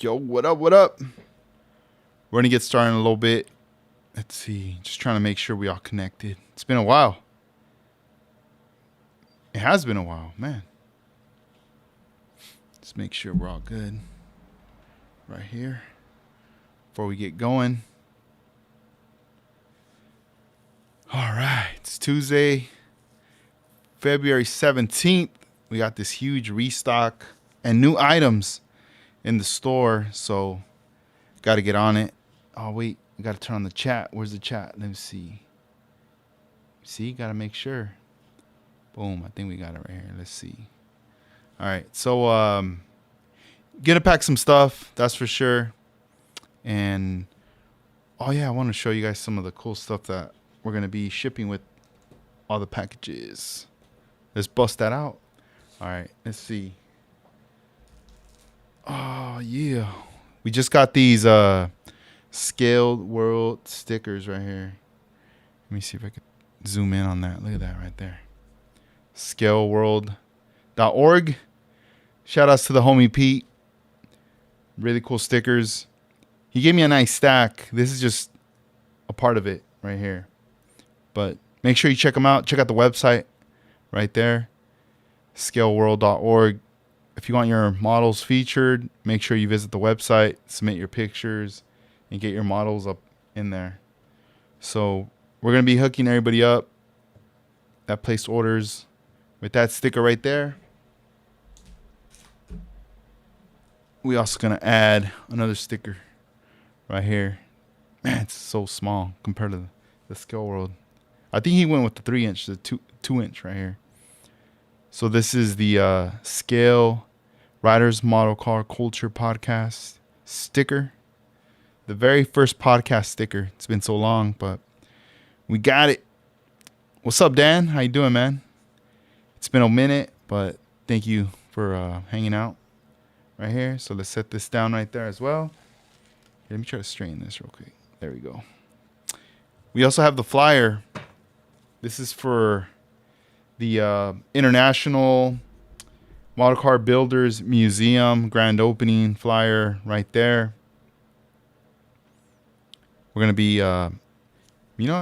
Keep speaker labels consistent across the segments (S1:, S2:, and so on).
S1: Yo, what up? What up? We're going to get started in a little bit. Let's see. Just trying to make sure we all connected. It's been a while. It has been a while, man. Let's make sure we're all good. Right here. Before we get going. All right. It's Tuesday, February 17th. We got this huge restock and new items in the store. So, got to get on it. Oh, wait. We got to turn on the chat. Where's the chat? Let me see. See? Got to make sure. Boom. I think we got it right here. Let's see. All right. So, gonna pack some stuff. That's for sure. And, oh, yeah. I want to show you guys some of the cool stuff that we're going to be shipping with all the packages. Let's bust that out. All right. Let's see. Oh, yeah. We just got these Scaled World stickers right here. Let me see if I can zoom in on that. Look at that right there. ScaleWorld.org. Shout outs to the homie Pete. Really cool stickers. He gave me a nice stack. This is just a part of it right here. But make sure you check them out. Check out the website right there. ScaleWorld.org. If you want your models featured, make sure you visit the website, submit your pictures, and get your models up in there. So we're going to be hooking everybody up that placed orders with that sticker right there. We also going to add another sticker right here. Man, it's so small compared to the Scale World. I think he went with the 3-inch, the 2-inch right here. So this is the ScaleRiders Model Car Culture Podcast sticker. The very first podcast sticker. It's been so long, but we got it. What's up, Dan? How you doing, man? It's been a minute, but thank you for hanging out right here. So let's set this down right there as well. Let me try to straighten this real quick. There we go. We also have the flyer. This is for the International Model Car Builders Museum grand opening flyer right there. We're going to be, I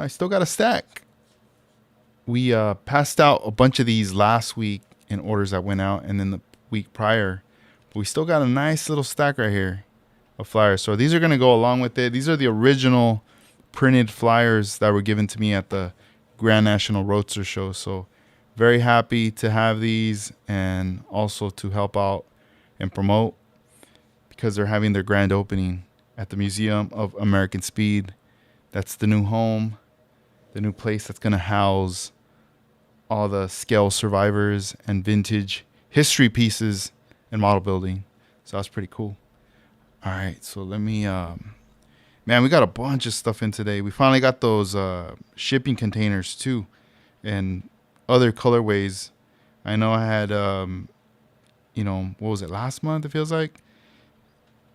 S1: still got a stack. We passed out a bunch of these last week in orders that went out and then the week prior. But we still got a nice little stack right here of flyers. So these are going to go along with it. These are the original printed flyers that were given to me at the Grand National Roadster Show. So very happy to have these and also to help out and promote because they're having their grand opening at the Museum of American Speed. That's the new home, the new place that's going to house all the scale survivors and vintage history pieces and model building. So that's pretty cool. All right, so let me, man, we got a bunch of stuff in today. We finally got those shipping containers too and other colorways. I know I had, what was it, last month it feels like?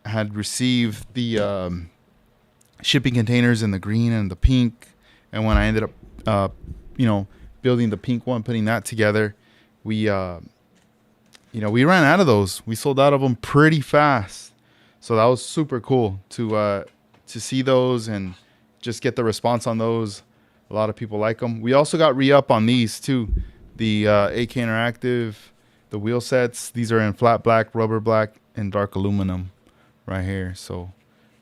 S1: I had received the shipping containers in the green and the pink. And when I ended up, building the pink one, putting that together, we ran out of those. We sold out of them pretty fast. So that was super cool to see those and just get the response on those. A lot of people like them. We also got re-up on these too. The AK Interactive, the wheel sets. These are in flat black, rubber black, and dark aluminum right here. So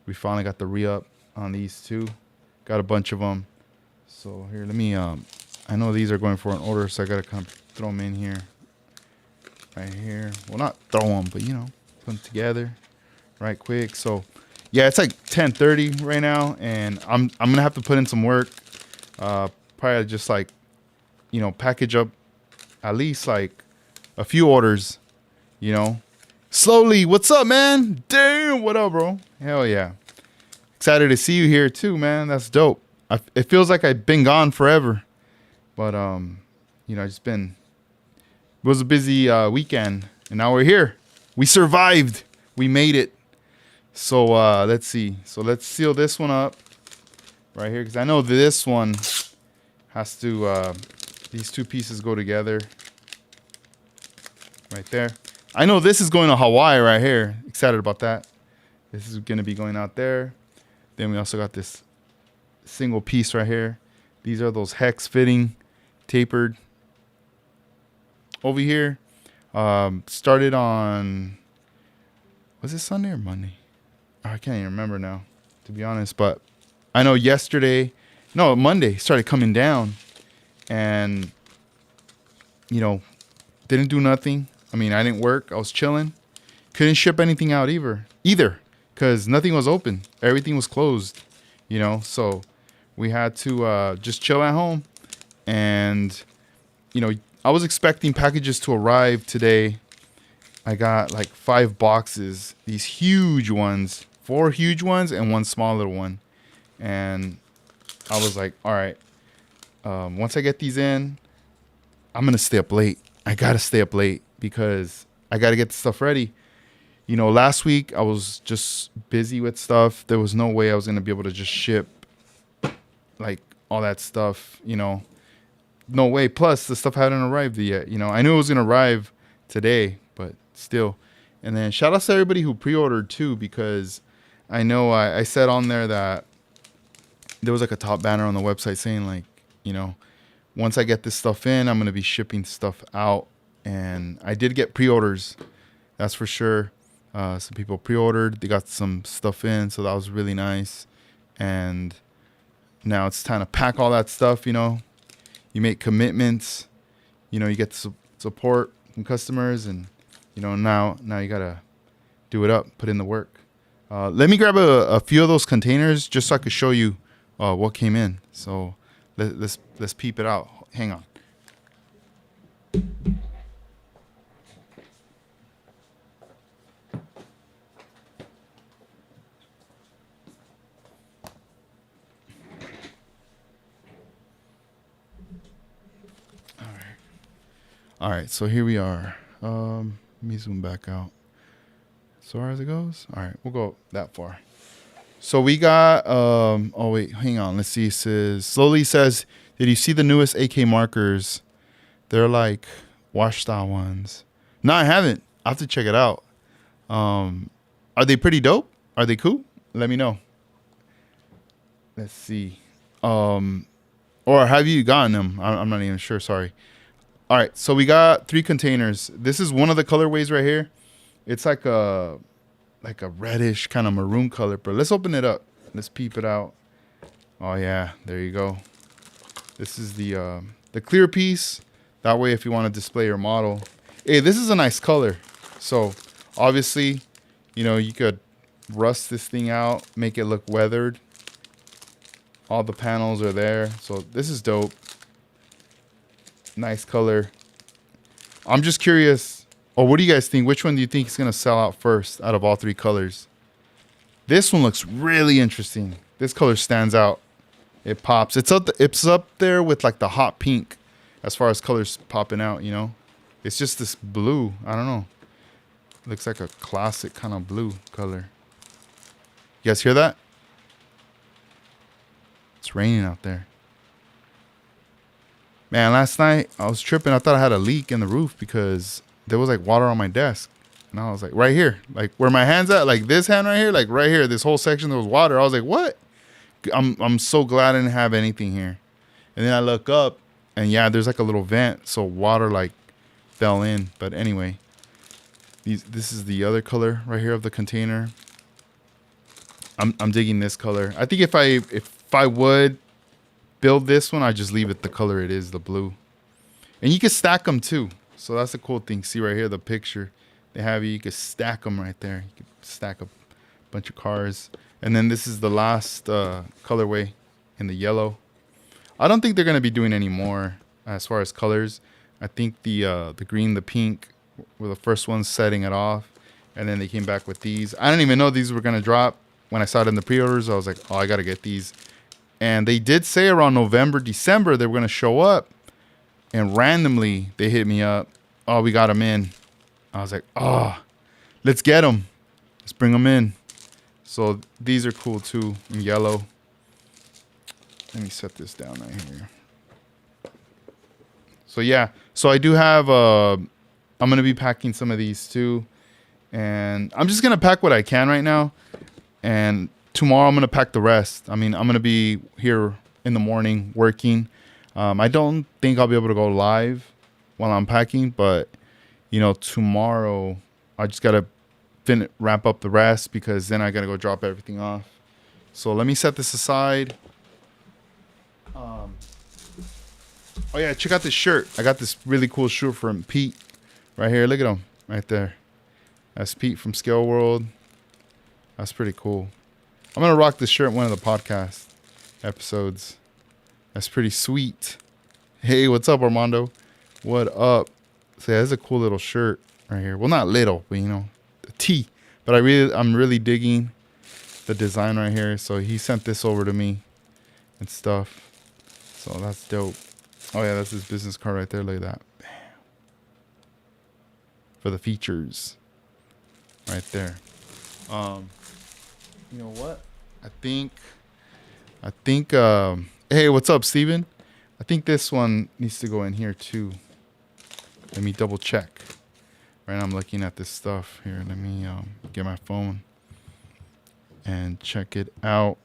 S1: we finally got the re-up on these too. Got a bunch of them. So here, let me, I know these are going for an order, so I got to kind of throw them in here. Right here. Well, not throw them, but, put them together right quick. So, yeah, it's like 10:30 right now, and I'm going to have to put in some work. Probably just like, package up at least like a few orders, Slowly, what's up, man? Damn, what up, bro? Hell yeah. Excited to see you here too, man. That's dope. It feels like I've been gone forever. But, it was a busy weekend, and now we're here. We survived. We made it. So, let's see. So let's seal this one up right here, because I know this one has to, these two pieces go together right there. I know this is going to Hawaii right here. Excited about that. This is going to be going out there. Then we also got this single piece right here. These are those hex fitting tapered over here. Started on, was it Sunday or Monday? I can't even remember now, to be honest. But I know Monday started coming down, and didn't do nothing. I mean, I didn't work. I was chilling. Couldn't ship anything out either, because nothing was open. Everything was closed. So we had to just chill at home, and I was expecting packages to arrive today. I got like 5 boxes, these huge ones, 4 huge ones and 1 small little one. And I was like, all right, once I get these in, I'm going to stay up late. I got to stay up late because I got to get the stuff ready. Last week I was just busy with stuff. There was no way I was going to be able to just ship like all that stuff, no way. Plus the stuff hadn't arrived yet. I knew it was going to arrive today, but still. And then shout out to everybody who pre-ordered too, because I know I said on there that there was like a top banner on the website saying like, once I get this stuff in, I'm going to be shipping stuff out. And I did get pre-orders. That's for sure. Some people pre-ordered. They got some stuff in. So that was really nice. And now it's time to pack all that stuff, You make commitments, you get support from customers, and now you gotta do it up, put in the work. Let me grab a few of those containers just so I could show you what came in. So let's peep it out. Hang on. All right, so here we are. Let me zoom back out. So far as it goes. All right, we'll go that far. So we got, oh wait, hang on. Let's see. It says, slowly says, did you see the newest AK markers? They're like wash style ones. No, I haven't. I have to check it out. Are they pretty dope? Are they cool? Let me know. Let's see. Or have you gotten them? I'm not even sure. Sorry. All right, so we got 3 containers. This is one of the colorways right here. It's like a reddish kind of maroon color, but let's open it up. Let's peep it out. Oh yeah, there you go. This is the clear piece. That way, if you want to display your model, hey, this is a nice color. So obviously, you could rust this thing out, make it look weathered. All the panels are there, so this is dope. Nice color. I'm just curious. Oh, what do you guys think? Which one do you think is going to sell out first out of all 3 colors? This one looks really interesting. This color stands out. It pops. It's up there with like the hot pink as far as colors popping out, It's just this blue. I don't know. Looks like a classic kind of blue color. You guys hear that? It's raining out there. Man, last night I was tripping. I thought I had a leak in the roof because there was like water on my desk. And I was like, right here, like where my hand's at, like this hand right here, like right here, this whole section, there was water. I was like, what? I'm so glad I didn't have anything here. And then I look up and yeah, there's like a little vent. So water like fell in. But anyway, this is the other color right here of the container. I'm digging this color. I think if I would build this one, I just leave it the color it is, the blue. And you can stack them too. So that's the cool thing. See right here, the picture they have you can stack them right there. You can stack a bunch of cars. And then this is the last colorway in the yellow. I don't think they're going to be doing any more as far as colors. I think the green, the pink were the first ones setting it off. And then they came back with these. I didn't even know these were going to drop. When I saw it in the pre-orders, I was like, oh, I got to get these. And they did say around November, December, they were going to show up. And randomly, they hit me up. Oh, we got them in. I was like, oh, let's get them. Let's bring them in. So these are cool too, in yellow. Let me set this down right here. So yeah, so I do have, I'm going to be packing some of these too. And I'm just going to pack what I can right now. and tomorrow I'm gonna pack the rest. I mean, I'm gonna be here in the morning working. I don't think I'll be able to go live while I'm packing, but tomorrow I just gotta wrap up the rest because then I gotta go drop everything off. So let me set this aside. Oh yeah, check out this shirt. I got this really cool shirt from Pete right here. Look at him right there. That's Pete from Scale World. That's pretty cool. I'm gonna rock this shirt in one of the podcast episodes. That's pretty sweet. Hey, what's up, Armando? What up? So yeah, that's a cool little shirt right here. Well, not little, but the T. But I'm really digging the design right here. So he sent this over to me and stuff. So that's dope. Oh yeah, that's his business card right there. Look at that. Bam. For the features. Right there. You know what? I think hey, what's up, Steven? I think this one needs to go in here too. Let me double check. Right now I'm looking at this stuff here. Let me get my phone and check it out.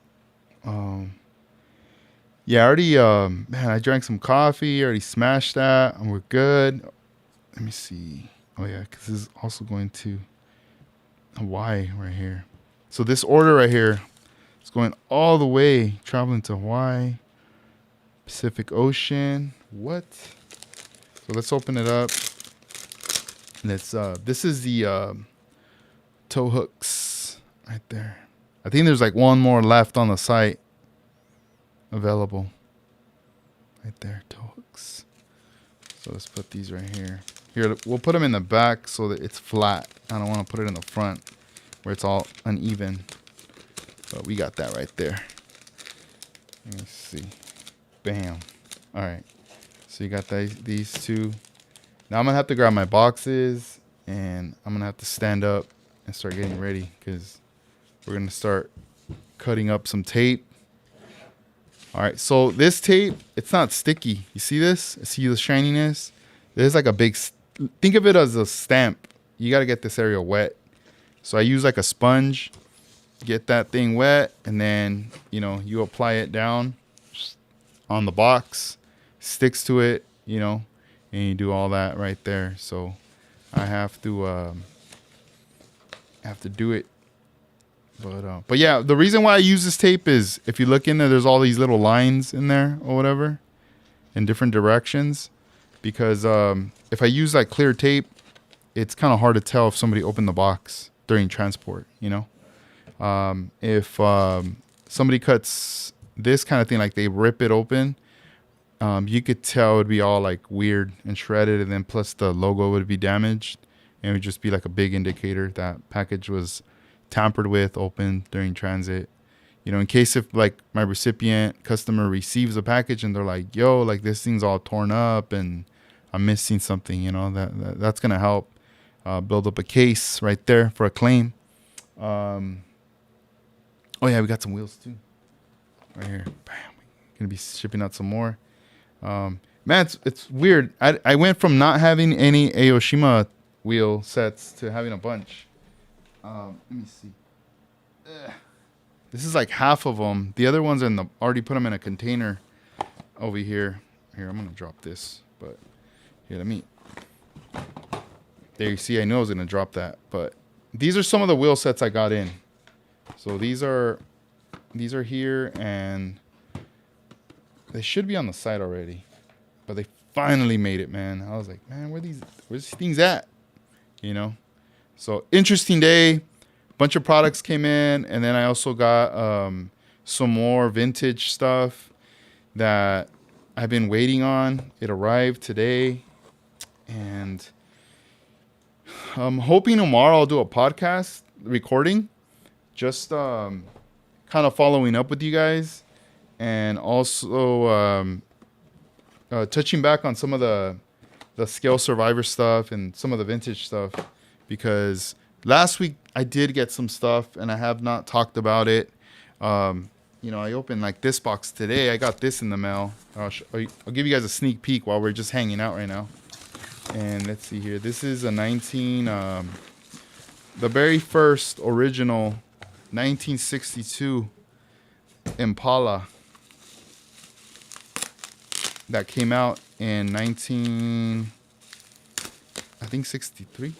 S1: Yeah, I already man, I drank some coffee, already smashed that, and we're good. Let me see. Oh yeah, because this is also going to Hawaii right here. So this order right here is going all the way, traveling to Hawaii, Pacific Ocean. What? So let's open it up. Let's this is the tow hooks right there. I think there's like one more left on the site available. Right there, tow hooks. So let's put these right here. Here, we'll put them in the back so that it's flat. I don't want to put it in the front where it's all uneven. But we got that right there. Let me see. Bam. All right. So you got these two. Now I'm going to have to grab my boxes and I'm going to have to stand up and start getting ready because we're going to start cutting up some tape. All right. So this tape, it's not sticky. You see this? See the shininess? There's like a big, think of it as a stamp. You got to get this area wet. So I use like a sponge, get that thing wet, and then, you apply it down on the box, sticks to it, and you do all that right there. So I have to do it. But yeah, the reason why I use this tape is if you look in there, there's all these little lines in there or whatever in different directions. Because if I use like clear tape, it's kind of hard to tell if somebody opened the box during transport, if somebody cuts this kind of thing, like they rip it open, you could tell it would be all like weird and shredded, and then plus the logo would be damaged, and it would just be like a big indicator that package was tampered with, opened during transit. In case if like my recipient customer receives a package and they're like, yo, like this thing's all torn up and I'm missing something, that's gonna help build up a case right there for a claim. Oh yeah, we got some wheels too right here. Bam. Gonna be shipping out some more. Man, it's weird. I went from not having any Aoshima wheel sets to having a bunch. Let me see. This is like half of them. The other ones already put them in a container over here. Here, I'm gonna drop this, but here, let me. There you see, I knew I was gonna drop that, but these are some of the wheel sets I got in. So these are here, and they should be on the site already, but they finally made it, man. I was like, man, where's these things at? So interesting day. Bunch of products came in, and then I also got some more vintage stuff that I've been waiting on. It arrived today, and I'm hoping tomorrow I'll do a podcast recording, just kind of following up with you guys, and also touching back on some of the Scale Survivor stuff and some of the vintage stuff, because last week I did get some stuff and I have not talked about it. I opened like this box today. I got this in the mail. I'll give you guys a sneak peek while we're just hanging out right now. And let's see here. This is a the very first original 1962 Impala that came out in 63.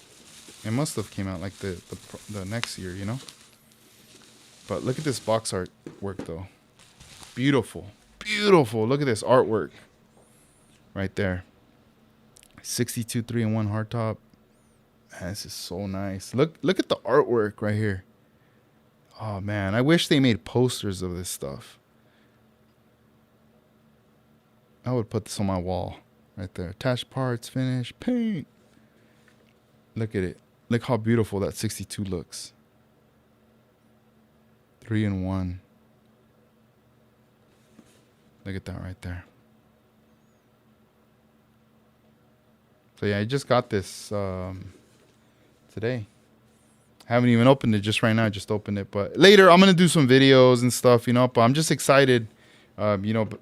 S1: It must have came out like the next year, you know. But look at this box art work though. Beautiful, beautiful. Look at this artwork right there. 62 3-in-1 hardtop. Man, this is so nice. Look at the artwork right here. Oh man, I wish they made posters of this stuff. I would put this on my wall right there. Attached parts, finish, paint. Look at it. Look how beautiful that 62 looks. 3-in-1. Look at that right there. So yeah, I just got this today. Haven't even opened it just right now. I just opened it. But later I'm going to do some videos and stuff, you know. But I'm just excited. You know, but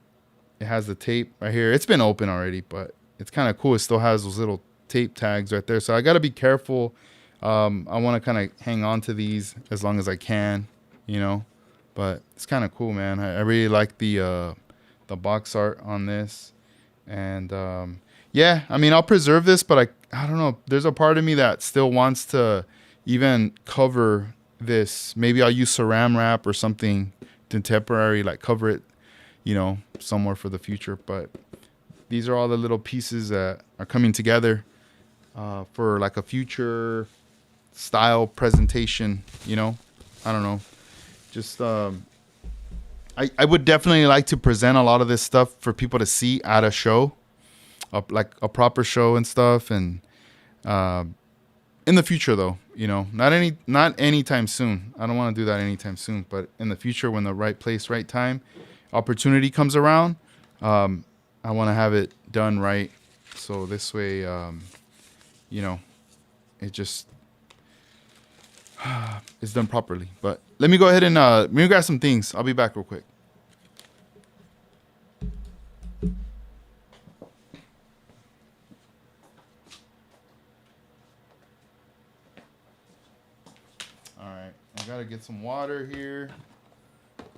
S1: it has the tape right here. It's been open already, but it's kind of cool. It still has those little tape tags right there. So I got to be careful. I want to kind of hang on to these as long as I can, you know. But it's kind of cool, man. I really like the box art on this. And yeah, I mean, I'll preserve this, but I don't know. There's a part of me that still wants to even cover this. Maybe I'll use saran wrap or something to temporary, like cover it, you know, somewhere for the future. But these are all the little pieces that are coming together for like a future style presentation, you know. I don't know. Just I would definitely like to present a lot of this stuff for people to see at a show, like a proper show and stuff. And in the future, though, you know, not anytime soon. I don't want to do that anytime soon. But in the future, when the right place, right time, opportunity comes around, I want to have it done right. So this way, you know, it just is done properly. But let me go ahead and let me grab some things. I'll be back real quick. All right, I gotta get some water here.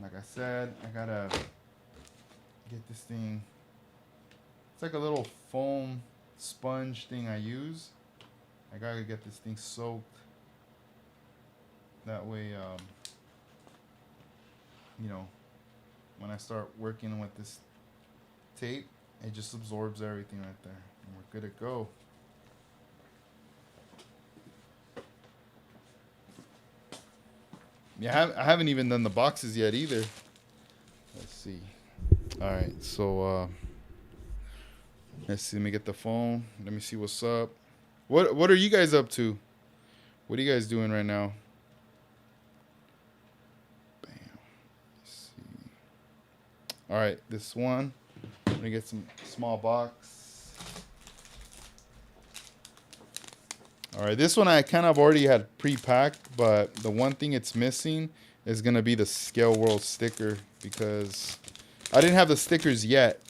S1: Like I said, I gotta get this thing. It's like a little foam sponge thing I use. I gotta get this thing soaked. That way, you know, when I start working with this tape, it just absorbs everything right there. And we're good to go. Yeah, I haven't even done the boxes yet either. Let's see. All right, so let's see. Let me get the phone. Let me see what's up. What are you guys up to? What are you guys doing right now? Bam. Let's see. All right, this one. Let me get some small box. All right, this one I kind of already had pre-packed, but the one thing it's missing is going to be the Scale World sticker, because I didn't have the stickers yet,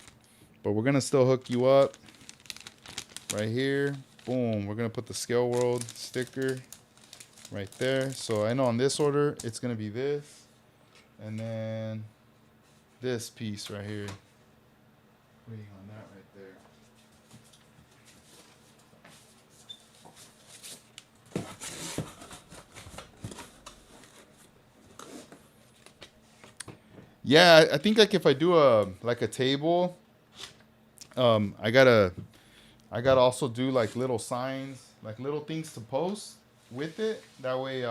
S1: but we're going to still hook you up right here. Boom, we're going to put the Scale World sticker right there. So I know on this order, it's going to be this, and then this piece right here. Waiting on that right there. Yeah, I think like if I do a table, I gotta also do like little signs, like little things to post with it. That way,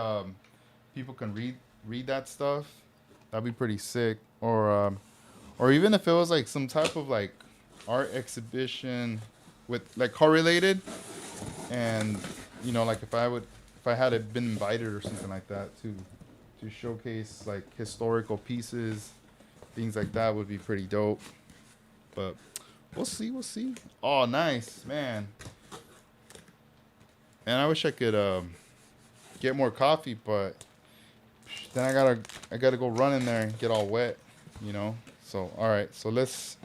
S1: people can read that stuff. That'd be pretty sick. Or even if it was like some type of like art exhibition with like car related, and you know, like if I had been invited or something like that to showcase like historical pieces. Things like that would be pretty dope. But we'll see. Oh, nice, man. And I wish I could get more coffee, but then I gotta go run in there and get all wet, you know. So all right, so let's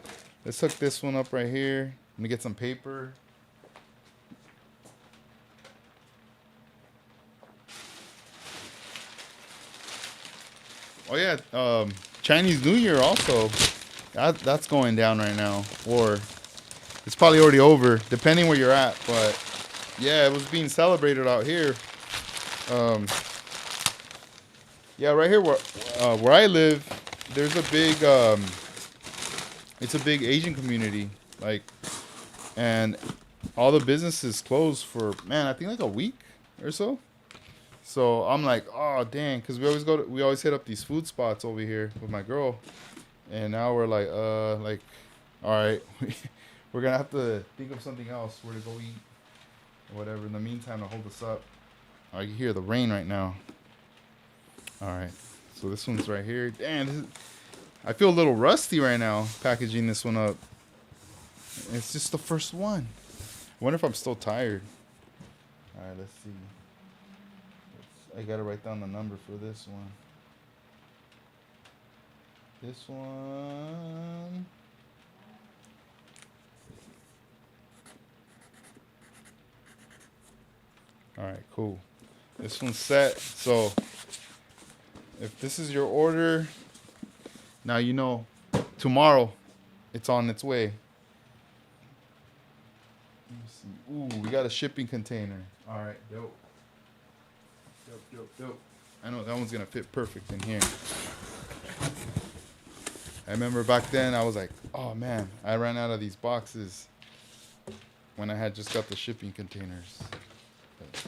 S1: hook this one up right here. Let me get some paper. Oh yeah, Chinese New Year also. That's going down right now, or it's probably already over, depending where you're at. But yeah, it was being celebrated out here. Um, yeah, right here where I live, there's a big it's a big Asian community, like, and all the businesses closed for, man, I think like a week or so. So I'm like, oh dang, because we always hit up these food spots over here with my girl, and now we're like, all right, we're gonna have to think of something else where to go eat or whatever. In the meantime, to hold us up. I can hear the rain right now. All right, so this one's right here. Damn, I feel a little rusty right now packaging this one up. It's just the first one. I wonder if I'm still tired. All right, let's see. I gotta write down the number for this one. This one. All right, cool. This one's set. So if this is your order, now you know tomorrow it's on its way. Let me see. Ooh, we got a shipping container. All right, dope. Dope. I know that one's gonna fit perfect in here. I remember back then I was like, oh man, I ran out of these boxes when I had just got the shipping containers. But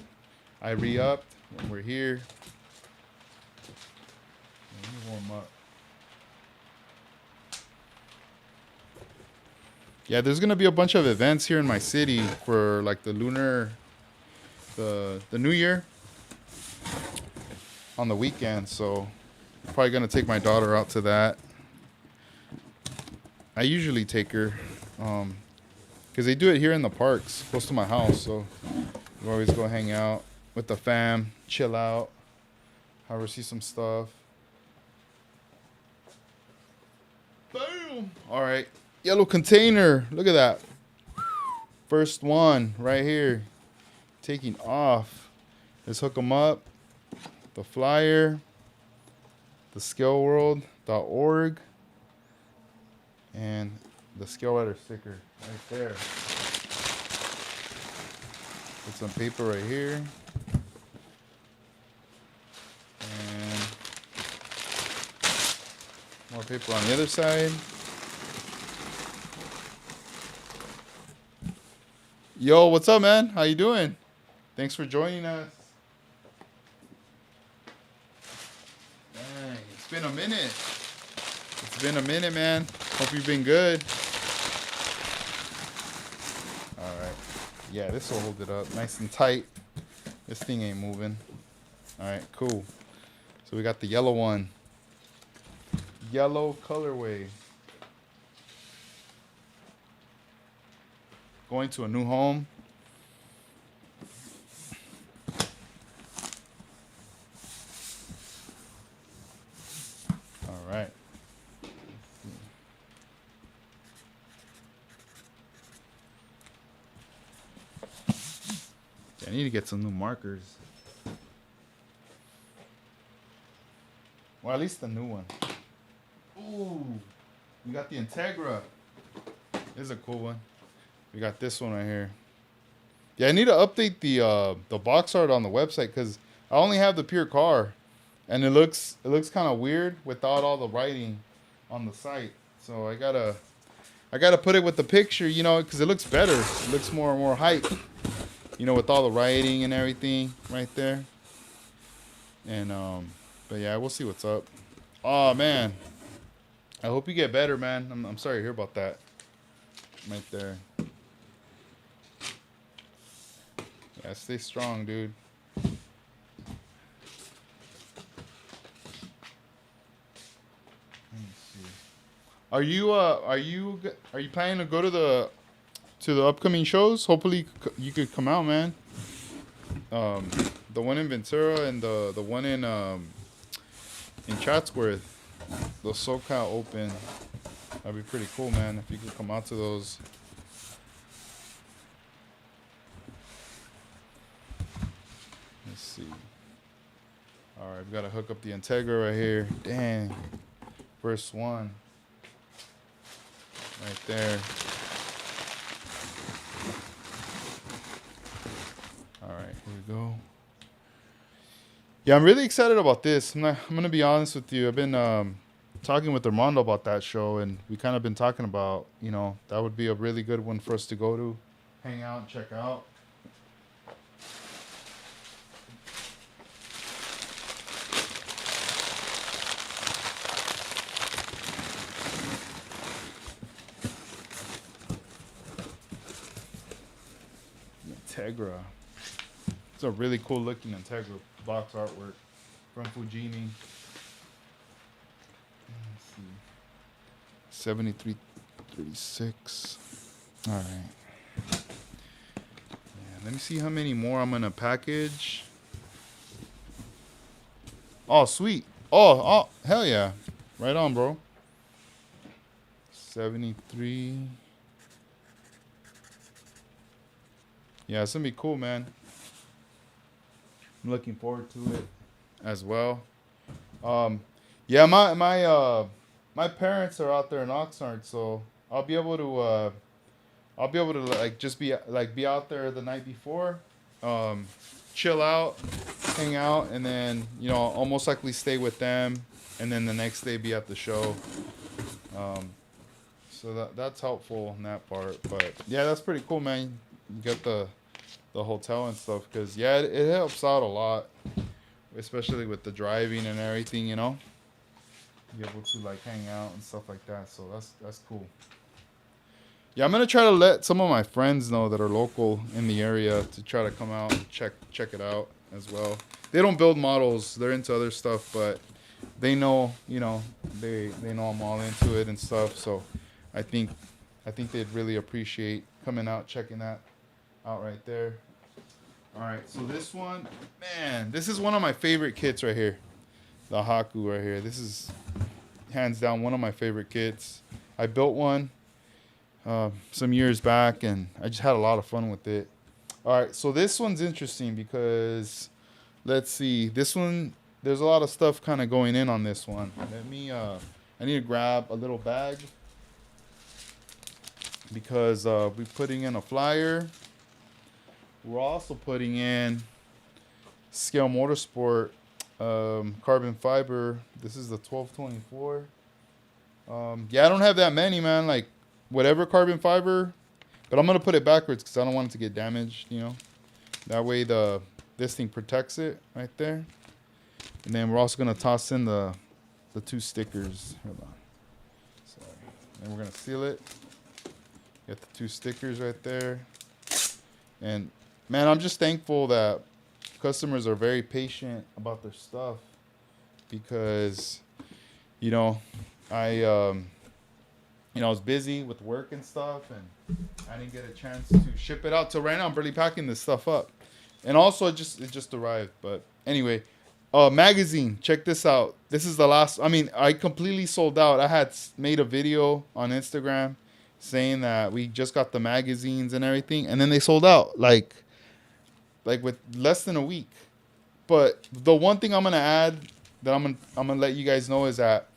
S1: I re-upped and we're here. Let me warm up. Yeah, there's gonna be a bunch of events here in my city for like the New Year on the weekend, so I'm probably gonna take my daughter out to that. I usually take her, because they do it here in the parks close to my house, so we always go hang out with the fam, chill out, have her see some stuff. Boom! All right, yellow container. Look at that. First one right here, taking off. Let's hook them up. The flyer, the scaleworld.org, and the ScaleRider sticker right there. Put some paper right here. And more paper on the other side. Yo, what's up, man? How you doing? Thanks for joining us. Dang, it's been a minute. It's been a minute, man. Hope you've been good. All right. Yeah, this will hold it up nice and tight. This thing ain't moving. All right, cool. So we got the yellow one. Yellow colorway. Going to a new home. All right. I need to get some new markers. Or at least the new one. Ooh, we got the Integra. This is a cool one. We got this one right here. Yeah, I need to update the box art on the website because I only have the pure car, and it looks kind of weird without all the writing on the site. So I gotta put it with the picture, you know, because it looks better. It looks more hype, you know, with all the writing and everything right there. And but yeah, we'll see what's up. Oh man, I hope you get better, man. I'm sorry to hear about that. Right there. Yeah, stay strong, dude. Let me see. Are you planning to go to the upcoming shows? Hopefully you could come out, man. The one in Ventura and the one in Chatsworth, the SoCal Open. That'd be pretty cool, man, if you could come out to those. Let's see. All right, we got to hook up the Integra right here. Dang. First one. Right there. All right, here we go. Yeah, I'm really excited about this. I'm going to be honest with you. I've been talking with Armando about that show, and we kind of been talking about, that would be a really good one for us to go to, hang out, and check out. Integra. It's a really cool looking Integra box artwork from Fujimi. Let's see. 7336. All right. Yeah, let me see how many more I'm gonna package. Oh, sweet. Oh, hell yeah. Right on, bro. 73. Yeah, it's gonna be cool, man. I'm looking forward to it as well. Yeah, my parents are out there in Oxnard, so I'll be able to like just be out there the night before, chill out, hang out, and then I'll most likely stay with them, and then the next day be at the show. So that's helpful in that part. But yeah, that's pretty cool, man. You get the hotel and stuff, because yeah, it helps out a lot, especially with the driving and everything. Be able to like hang out and stuff like that. So that's cool. Yeah, I'm gonna try to let some of my friends know that are local in the area to try to come out and check it out as well. They don't build models; they're into other stuff, but they know, they know I'm all into it and stuff. So I think they'd really appreciate coming out, checking that out right there. All right, so this one, man, this is one of my favorite kits right here. The Haku right here. This is hands down one of my favorite kits. I built one some years back, and I just had a lot of fun with it. All right, so this one's interesting because, let's see, this one, there's a lot of stuff kind of going in on this one. Let me, I need to grab a little bag because we're putting in a flyer. We're also putting in Scale Motorsport carbon fiber. This is the 1224. Yeah, I don't have that many, man. Like, whatever carbon fiber, but I'm gonna put it backwards because I don't want it to get damaged. That way this thing protects it right there. And then we're also gonna toss in the 2 stickers. Hold on. Sorry. And we're gonna seal it. Get the 2 stickers right there. And man, I'm just thankful that customers are very patient about their stuff, because I was busy with work and stuff, and I didn't get a chance to ship it out till right now. I'm barely packing this stuff up, and also it just arrived. But anyway, magazine, check this out. This is the last. I mean, I completely sold out. I had made a video on Instagram saying that we just got the magazines and everything, and then they sold out like with less than a week. But the one thing I'm gonna add that I'm gonna let you guys know is that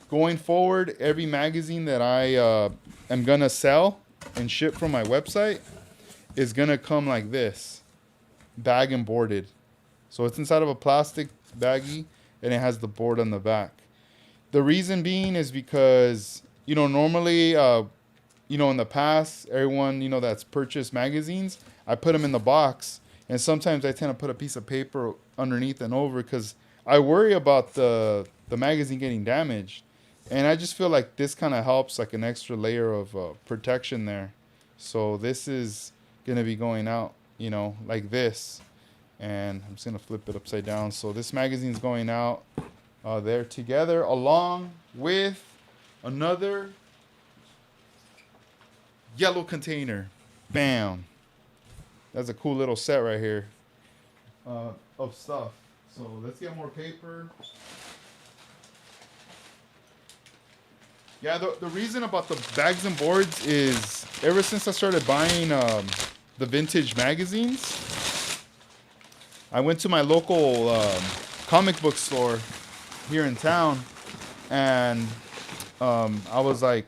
S1: going forward, every magazine that I am gonna sell and ship from my website is gonna come like this, bag and boarded. So it's inside of a plastic baggie, and it has the board on the back. The reason being is because normally in the past, everyone that's purchased magazines, I put them in the box, and sometimes I tend to put a piece of paper underneath and over because I worry about the magazine getting damaged. And I just feel like this kind of helps, like an extra layer of protection there. So this is going to be going out, like this. And I'm just going to flip it upside down. So this magazine's going out there together along with another yellow container. Bam. That's a cool little set right here of stuff. So let's get more paper. Yeah, the reason about the bags and boards is ever since I started buying the vintage magazines, I went to my local comic book store here in town, and I was like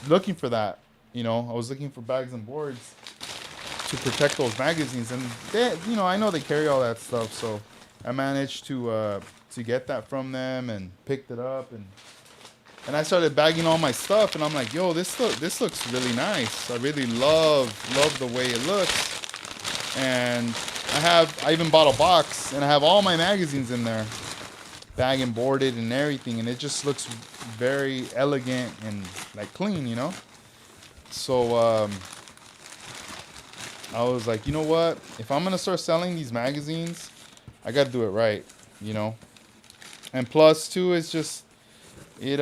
S1: looking for that. You know, I was looking for bags and boards to protect those magazines, and they, you know, I know they carry all that stuff, so I managed to get that from them and picked it up, and I started bagging all my stuff, and I'm like, yo, this looks really nice. I really love the way it looks, and I even bought a box, and I have all my magazines in there, bag and boarded and everything, and it just looks very elegant and like clean, you know. So I was like, you know what? If I'm gonna start selling these magazines, I gotta do it right, you know. And plus, too, it's just it.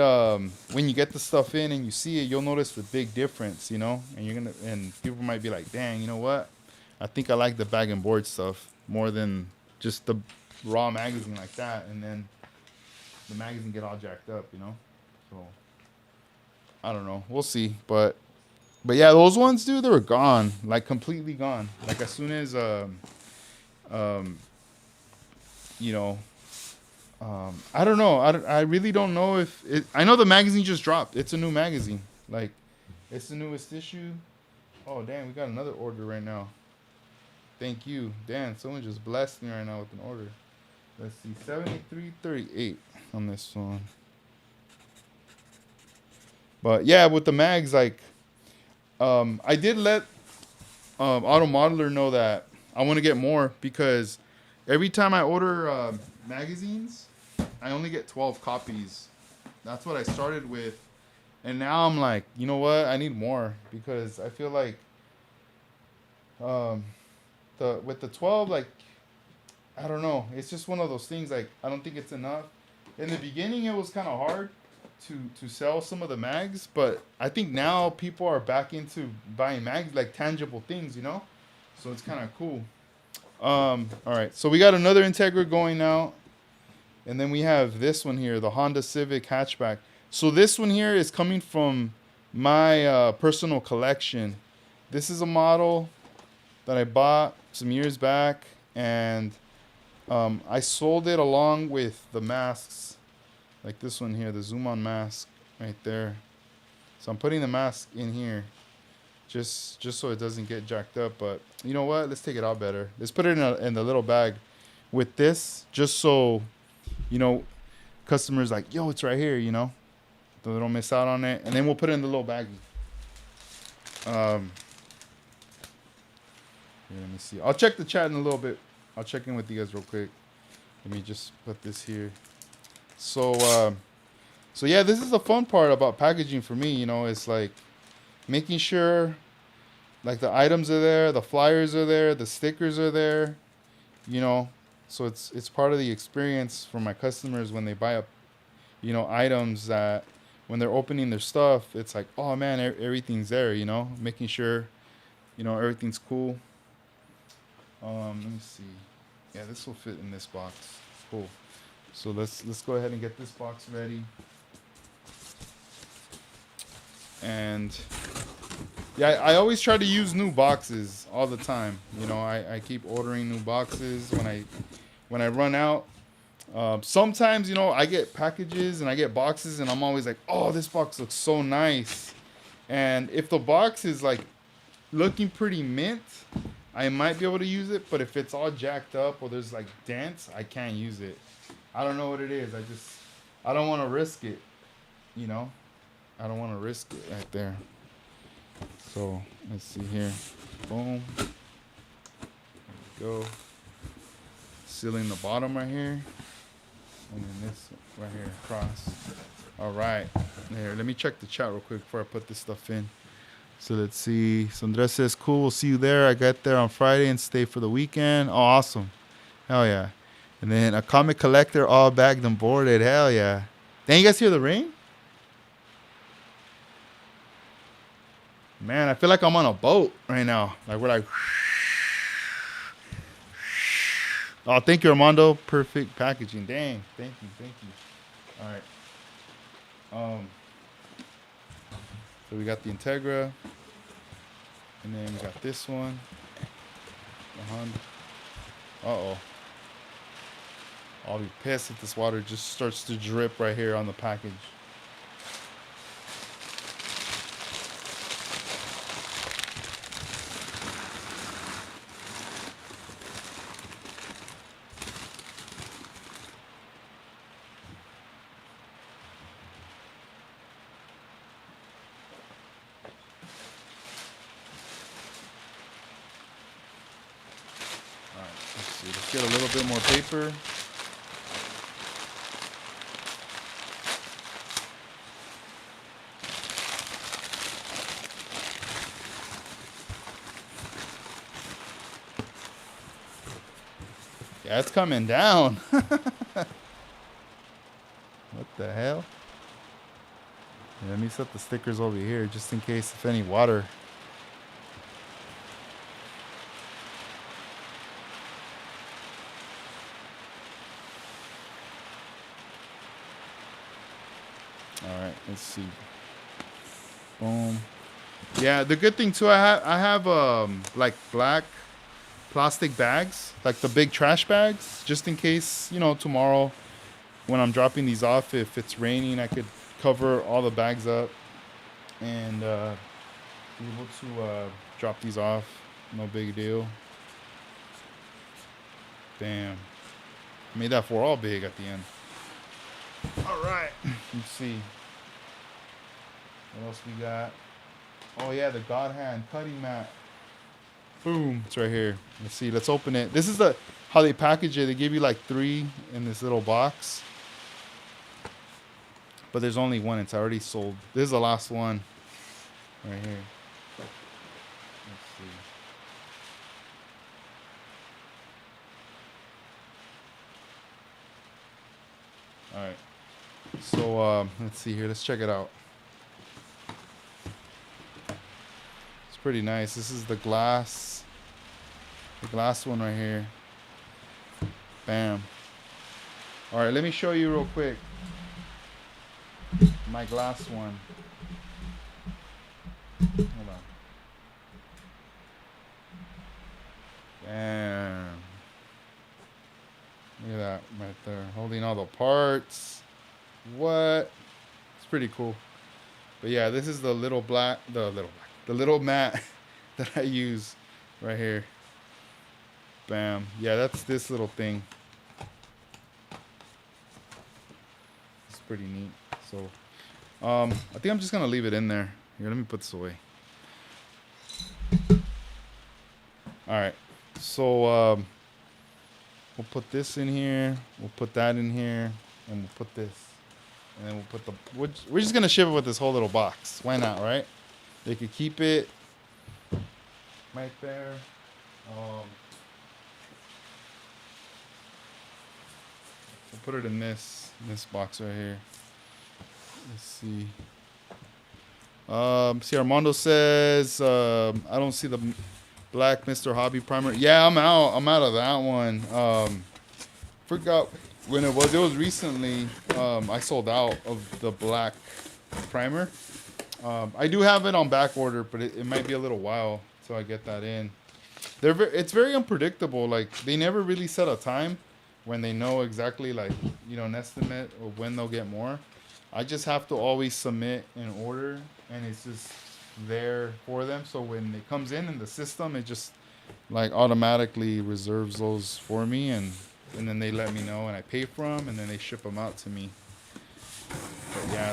S1: When you get the stuff in and you see it, you'll notice the big difference, you know. And people might be like, dang, you know what? I think I like the bag and board stuff more than just the raw magazine like that. And then the magazine get all jacked up, you know. So I don't know. We'll see, But yeah, those ones, dude, they were gone, like completely gone. Like as soon as you know, I don't know. I really don't know if it. I know the magazine just dropped. It's a new magazine. Like, it's the newest issue. Oh damn, we got another order right now. Thank you, Dan. Someone just blessed me right now with an order. Let's see, 7338 on this one. But yeah, with the mags, like. I did let Auto Modeler know that I want to get more because every time I order magazines, I only get 12 copies. That's what I started with. And now I'm like, you know what? I need more because I feel like with the 12, like, I don't know. It's just one of those things, like, I don't think it's enough. In the beginning, it was kind of hard to sell some of the mags, but I think now people are back into buying mags, like tangible things, you know. So it's kind of cool. All right, so we got another Integra going out, and then we have this one here, the Honda Civic hatchback. So this one here is coming from my personal collection. This is a model that I bought some years back, and I sold it along with the masks. Like this one here, the zoom on mask right there. So I'm putting the mask in here just so it doesn't get jacked up. But you know what? Let's take it out better. Let's put it in the little bag with this, just so, you know, customers like, yo, it's right here, you know. So they don't miss out on it. And then we'll put it in the little baggie. Here, let me see. I'll check the chat in a little bit. I'll check in with you guys real quick. Let me just put this here. So yeah, this is the fun part about packaging for me, you know. It's like making sure like the items are there, the flyers are there, the stickers are there, you know. So it's part of the experience for my customers when they buy up, you know, items that when they're opening their stuff, it's like, oh man, everything's there, you know, making sure, you know, everything's cool. Let me see. Yeah, this will fit in this box. Cool. So let's go ahead and get this box ready. And yeah, I always try to use new boxes all the time. You know, I keep ordering new boxes when I run out. Sometimes, you know, I get packages and I get boxes and I'm always like, oh, this box looks so nice. And if the box is like looking pretty mint, I might be able to use it. But if it's all jacked up or there's like dents, I can't use it. I don't know what it is. I don't want to risk it, you know. I don't want to risk it right there. So let's see here. Boom. There we go. Sealing the bottom right here. And then this right here across. All right. There. Let me check the chat real quick before I put this stuff in. So let's see. Sandra says, cool. We'll see you there. I got there on Friday and stay for the weekend. Oh, awesome. Hell yeah. And then a comic collector all bagged and boarded. Hell yeah. Then you guys hear the rain? Man, I feel like I'm on a boat right now. Like we're like. Oh, thank you, Armando. Perfect packaging. Dang. Thank you. All right. So we got the Integra. And then we got this one. The Honda. Uh-oh. I'll be pissed if this water just starts to drip right here on the package. Alright, let's see. Let's get a little bit more paper. Yeah, it's coming down. What the hell? Yeah, let me set the stickers over here just in case if any water. Alright, let's see. Boom. Yeah, the good thing too, I have like black plastic bags, like the big trash bags, just in case, you know, tomorrow when I'm dropping these off, if it's raining, I could cover all the bags up and be able to drop these off. No big deal. Damn. Made that for all big at the end. All right. Let's see. What else we got? Oh yeah, the God Hand cutting mat. Boom. It's right here. Let's see. Let's open it. This is how they package it. They give you like 3 in this little box. But there's only one. It's already sold. This is the last one. Right here. Let's see. Alright. So let's see here. Let's check it out. It's pretty nice. This is the glass one right here. Bam. Alright, let me show you real quick. My glass one. Hold on. Bam. Look at that right there. Holding all the parts. What? It's pretty cool. But yeah, this is the little mat that I use right here. Bam. Yeah, that's this little thing. It's pretty neat. So, I think I'm just gonna leave it in there. Here, let me put this away. All right. So, we'll put this in here. We'll put that in here, and we'll put this, and then we'll put the. We're just gonna ship it with this whole little box. Why not, right? They could keep it right there. We'll put it in this box right here. Let's see. See, Armando says, I don't see the black Mr. Hobby primer. Yeah, I'm out of that one. Forgot when it was. It was recently. I sold out of the black primer. I do have it on back order, but it might be a little while till I get that in. It's very unpredictable. Like, they never really set a time when they know exactly, like, you know, an estimate of when they'll get more. I just have to always submit an order, and it's just there for them. So when it comes in the system, it just like automatically reserves those for me, and then they let me know, and I pay for them, and then they ship them out to me. But yeah,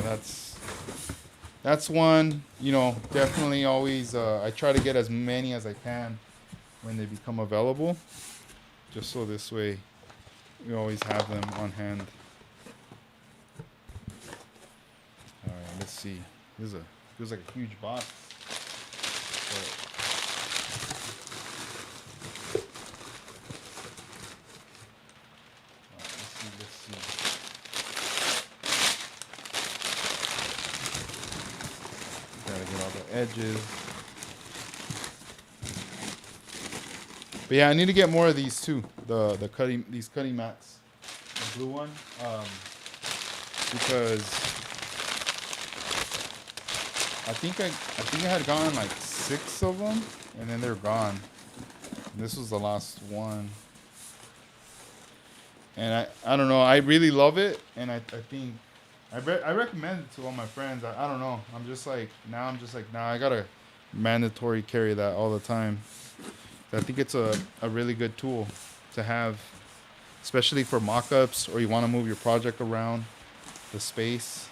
S1: that's one. You know, definitely always. I try to get as many as I can when they become available, just so this way we always have them on hand. All right, let's see. Feels like a huge box. Let's see. Gotta get all the edges. But yeah, I need to get more of these too. These cutting mats. The blue one. Because I think I had gotten like 6 of them, and then they're gone. And this was the last one. And I don't know. I really love it, and I think I recommend it to all my friends. I don't know. I'm just like nah. I gotta mandatory carry that all the time. I think it's a really good tool to have, especially for mock-ups or you want to move your project around the space.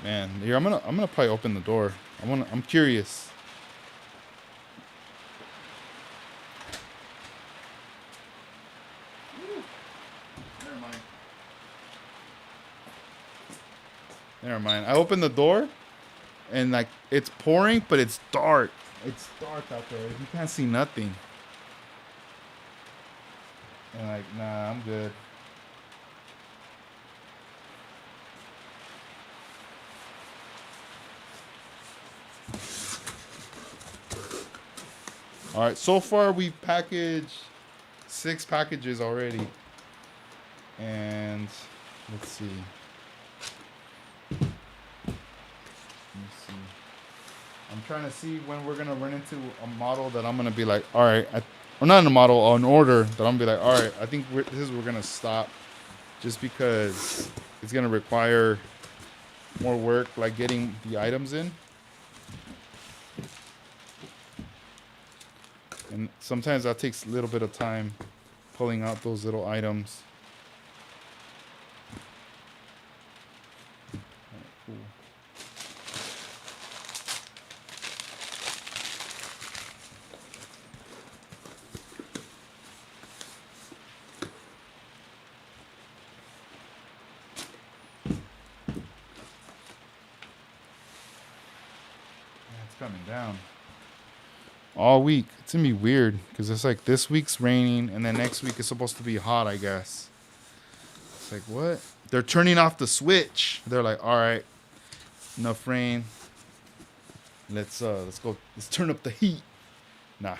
S1: Man, here I'm gonna probably open the door. I'm curious. Never mind. Never mind. I opened the door and like it's pouring, but it's dark. It's dark out there. You can't see nothing. And like, nah, I'm good. All right, so far we've packaged 6 packages already. And let's see. Let me see. I'm trying to see when we're gonna run into a model that I'm gonna be like, all right, or not a model, or an order that I'm gonna be like, all right, I think this is where we're gonna stop, just because it's gonna require more work, like getting the items in. And sometimes that takes a little bit of time pulling out those little items. Cool. Yeah, it's coming down all week. It's gonna be weird because it's like this week's raining and then next week is supposed to be hot, I guess. It's like, what? They're turning off the switch. They're like, all right, enough rain. Let's go. Let's turn up the heat. Nah.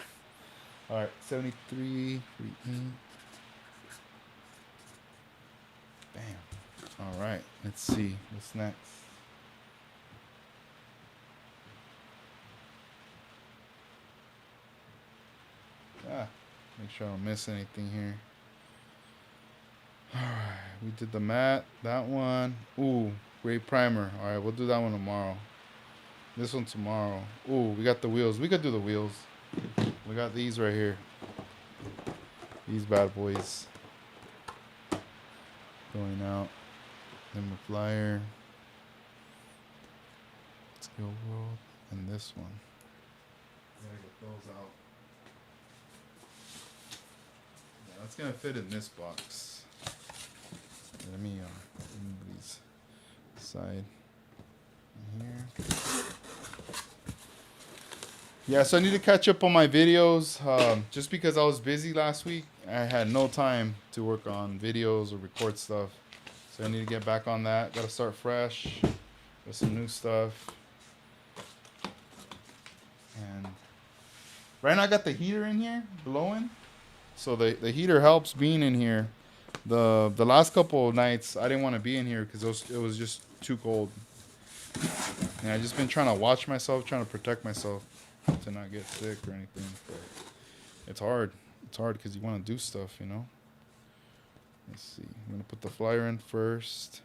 S1: All right, 73. Bam. All right. Let's see what's next. Make sure I don't miss anything here. All right, we did the matte, that one. Ooh, great primer. All right, we'll do that one tomorrow. This one tomorrow. Ooh, we got the wheels. We could do the wheels. We got these right here. These bad boys. Going out. Then the flyer. Skill World. And this one. Gotta get those out. Yeah, that's gonna fit in this box. Let me move these aside here. Yeah, so I need to catch up on my videos. Just because I was busy last week, I had no time to work on videos or record stuff. So I need to get back on that. Got to start fresh with some new stuff. And right now I got the heater in here blowing. So the heater helps being in here. The last couple of nights I didn't want to be in here because it was just too cold. And I just been trying to watch myself, trying to protect myself to not get sick or anything. But it's hard. It's hard because you want to do stuff, you know. Let's see. I'm gonna put the flyer in first.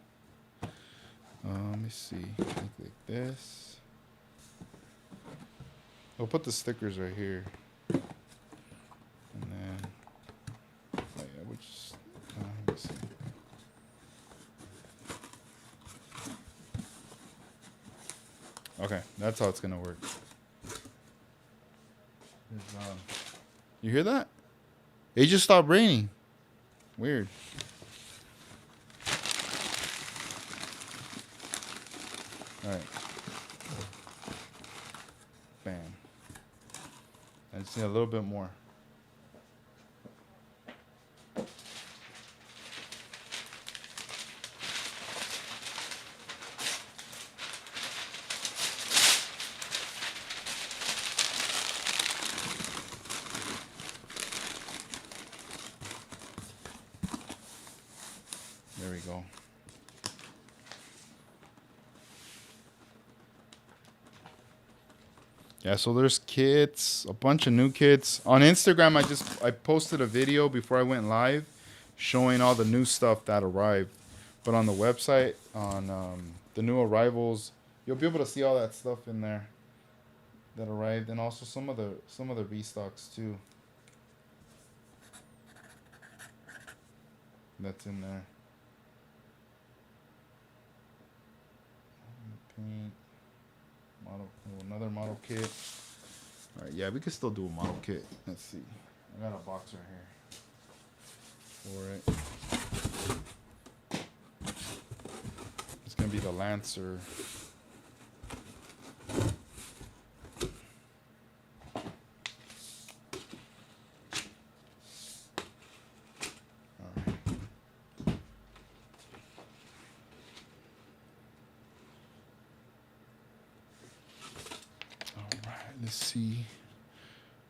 S1: Let me see. Like this. I'll put the stickers right here. And then, oh yeah, we'll just, let me see. Okay, that's how it's gonna work. You hear that? It just stopped raining. Weird. All right. Bam. I just need a little bit more. There we go. Yeah, so there's kits, a bunch of new kits. On Instagram, I posted a video before I went live showing all the new stuff that arrived. But on the website, on the new arrivals, you'll be able to see all that stuff in there that arrived, and also some of the restocks too. That's in there. Paint model, another model kit. All right, yeah, we could still do a model kit. Let's see. I got a box right here for it. It's gonna be the Lancer. Let's see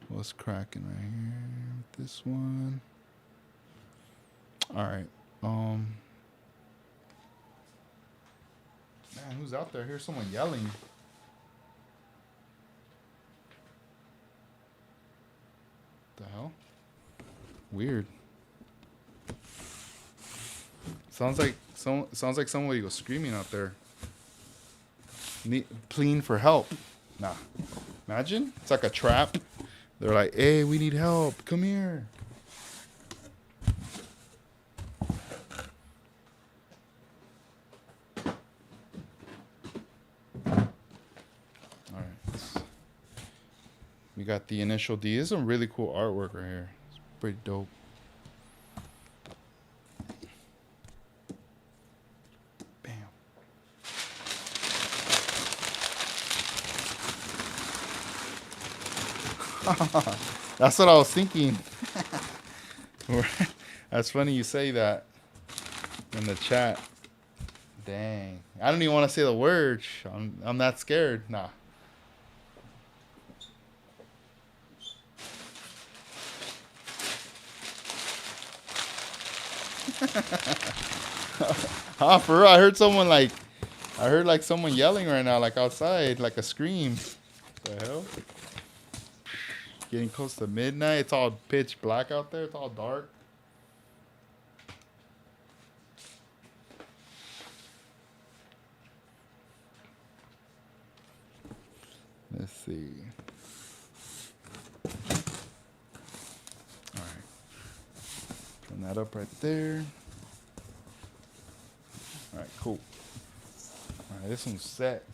S1: what's cracking right here with this one. All right. Man, who's out there? I hear someone yelling. The hell? Weird. Sounds like somebody was screaming out there. Pleading for help. Nah. Imagine it's like a trap. They're like, "Hey, we need help. Come here." All right. We got the initial D. This is some really cool artwork right here. It's pretty dope. That's what I was thinking. That's funny you say that in the chat. Dang. I don't even want to say the word. I'm that scared. Nah. Ah, for real. I heard someone yelling right now, like outside, like a scream. What the hell? Getting close to midnight. It's all pitch black out there. It's all dark. Let's see. All right. Turn that up right there. All right, cool. All right, this one's set.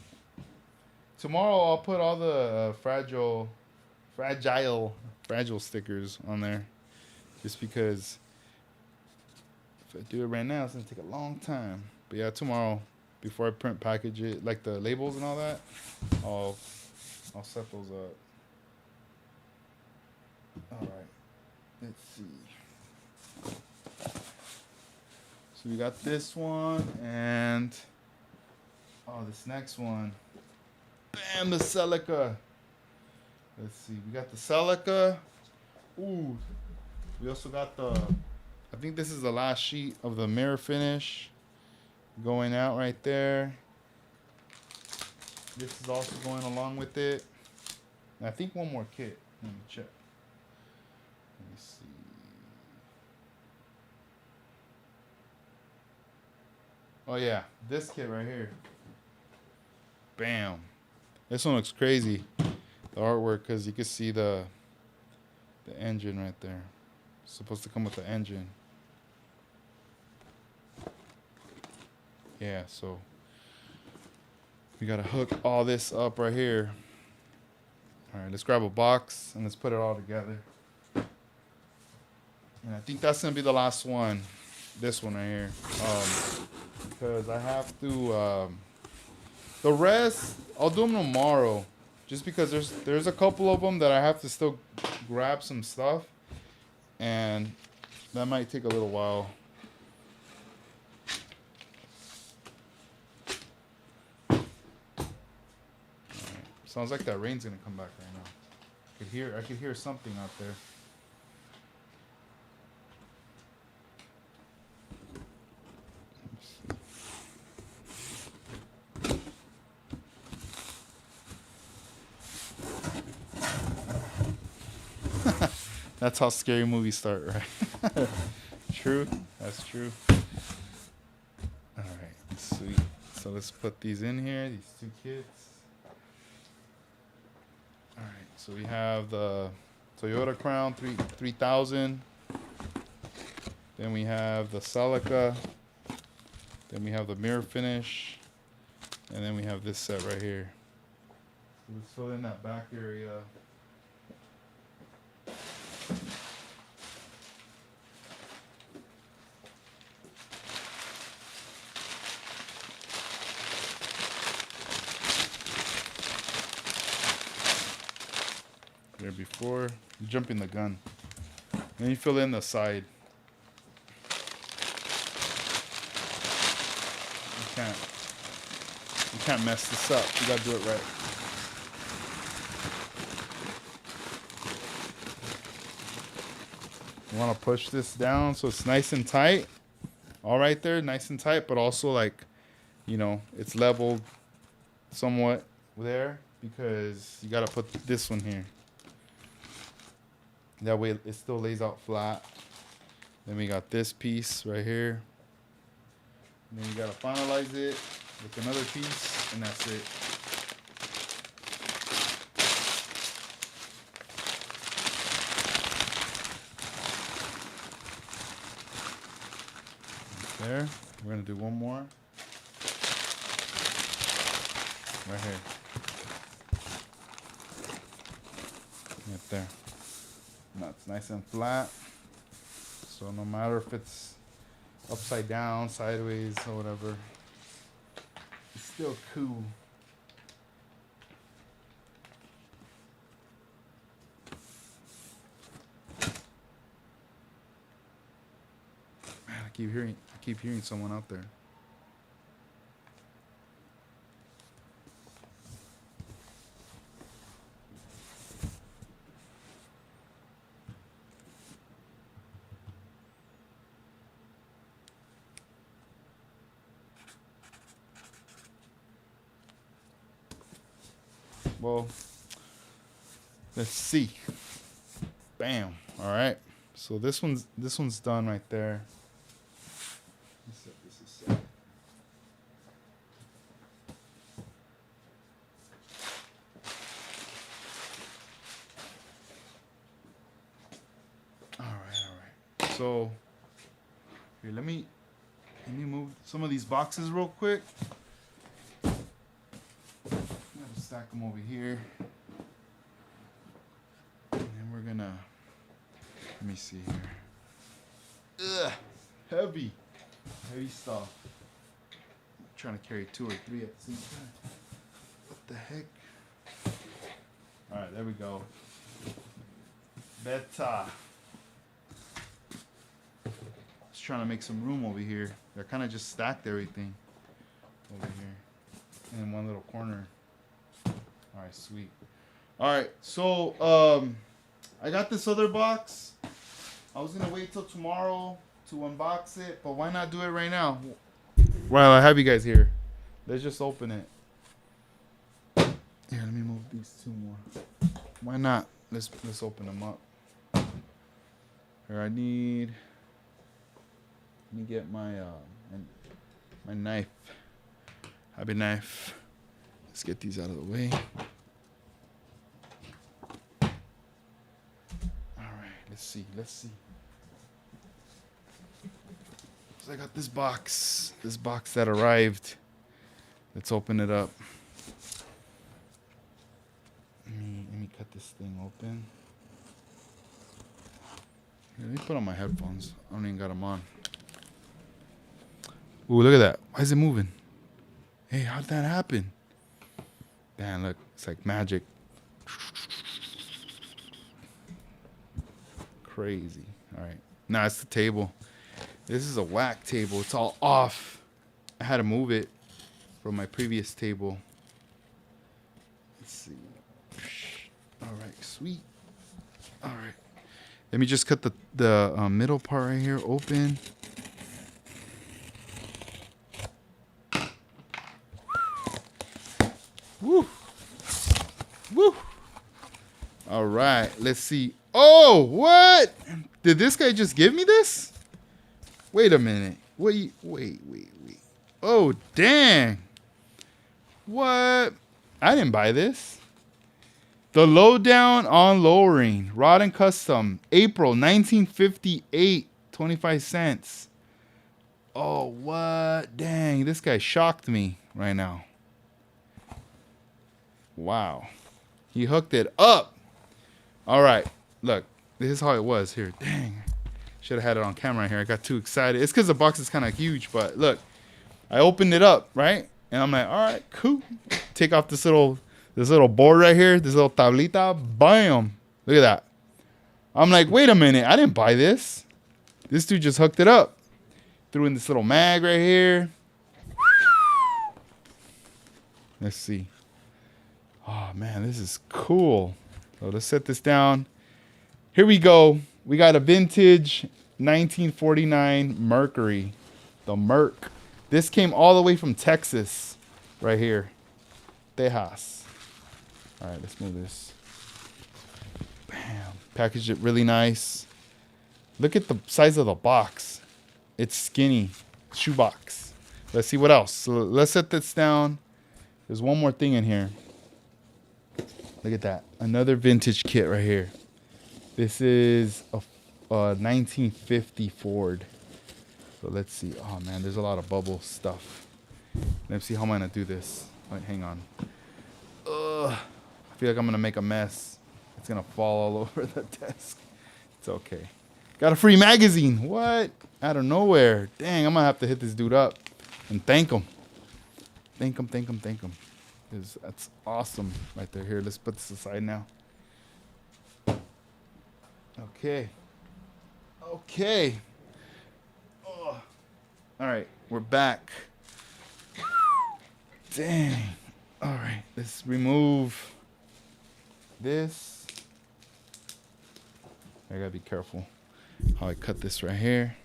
S1: Tomorrow I'll put all the fragile stickers on there, just because if I do it right now, it's gonna take a long time. But yeah, tomorrow, before I print package it, like the labels and all that, I'll set those up. All right, let's see. So we got this one and this next one. Bam, the Celica. Let's see. We got the Celica. Ooh. We also got I think this is the last sheet of the mirror finish going out right there. This is also going along with it. And I think one more kit. Let me check. Let me see. Oh yeah, this kit right here. Bam. This one looks crazy. The artwork, because you can see the engine right there. It's supposed to come with the engine. Yeah, so we gotta hook all this up right here. All right, let's grab a box and let's put it all together. And I think that's gonna be the last one. This one right here, because I have to. The rest I'll do them tomorrow. Just because there's a couple of them that I have to still grab some stuff, and that might take a little while. Right. Sounds like that rain's gonna come back right now. I could hear something out there. That's how scary movies start, right? True. That's true. All right, sweet. So let's put these in here. These two kits. All right. So we have the Toyota Crown 3000. Then we have the Celica. Then we have the mirror finish. And then we have this set right here. So let's fill in that back area. There before jumping the gun. Then you fill in the side. You can't mess this up. You gotta do it right. You wanna push this down so it's nice and tight. All right there, nice and tight, but also like, you know, it's leveled somewhat there because you gotta put this one here. That way it still lays out flat. Then we got this piece right here. And then you gotta finalize it with another piece, and that's it. There. We're gonna do one more. Right here. Right there. Now it's nice and flat. So no matter if it's upside down, sideways, or whatever, it's still cool. Man, I keep hearing someone out there. Well, let's see. Bam. All right. So this one's done right there. Let's set this aside. All right. So here, let me move some of these boxes real quick. Stack them over here, and then we're gonna, let me see here. Ugh, heavy stuff. I'm trying to carry 2 or 3 at the same time. What the heck? All right, there we go. Better. Just trying to make some room over here. I kind of just stacked everything over here in one little corner. All right, sweet. All right, so I got this other box. I was gonna wait till tomorrow to unbox it, but why not do it right now? While I have you guys here, let's just open it. Here, let me move these 2 more. Why not? Let's open them up. Here, let me get my my knife. Hobby knife. Let's get these out of the way. All right, let's see. So I got this box that arrived. Let's open it up. Let me cut this thing open. Here, let me put on my headphones. I don't even got them on. Ooh, look at that. Why is it moving? Hey, how'd that happen? Damn, look, it's like magic. Crazy. All right. Nah, it's the table. This is a whack table. It's all off. I had to move it from my previous table. Let's see. All right, sweet. All right. Let me just cut the middle part right here open. Woo. Woo. All right. Let's see. Oh, what? Did this guy just give me this? Wait a minute. Wait. Oh, dang. What? I didn't buy this. The Lowdown on Lowering. Rod and Custom. April 1958. 25 cents. Oh, what? Dang, this guy shocked me right now. Wow. He hooked it up. All right. Look, this is how it was here. Dang. Should have had it on camera here. I got too excited. It's because the box is kind of huge, but look. I opened it up, right? And I'm like, all right, cool. Take off this little board right here, this little tablita. Bam. Look at that. I'm like, wait a minute. I didn't buy this. This dude just hooked it up. Threw in this little mag right here. Let's see. Oh, man, this is cool. So let's set this down. Here we go. We got a vintage 1949 Mercury. The Merc. This came all the way from Texas right here. Tejas. All right, let's move this. Bam. Packaged it really nice. Look at the size of the box. It's skinny. Shoebox. Let's see what else. So let's set this down. There's one more thing in here. Look at that. Another vintage kit right here. This is a 1950 Ford. So let's see. Oh, man, there's a lot of bubble stuff. Let's see how I'm going to do this. Wait, hang on. Ugh. I feel like I'm going to make a mess. It's going to fall all over the desk. It's okay. Got a free magazine. What? Out of nowhere. Dang, I'm going to have to hit this dude up and thank him. Thank him. That's awesome right there. Here, let's put this aside now. Okay. All right, we're back. Dang. All right, let's remove this. I gotta be careful how I cut this right here.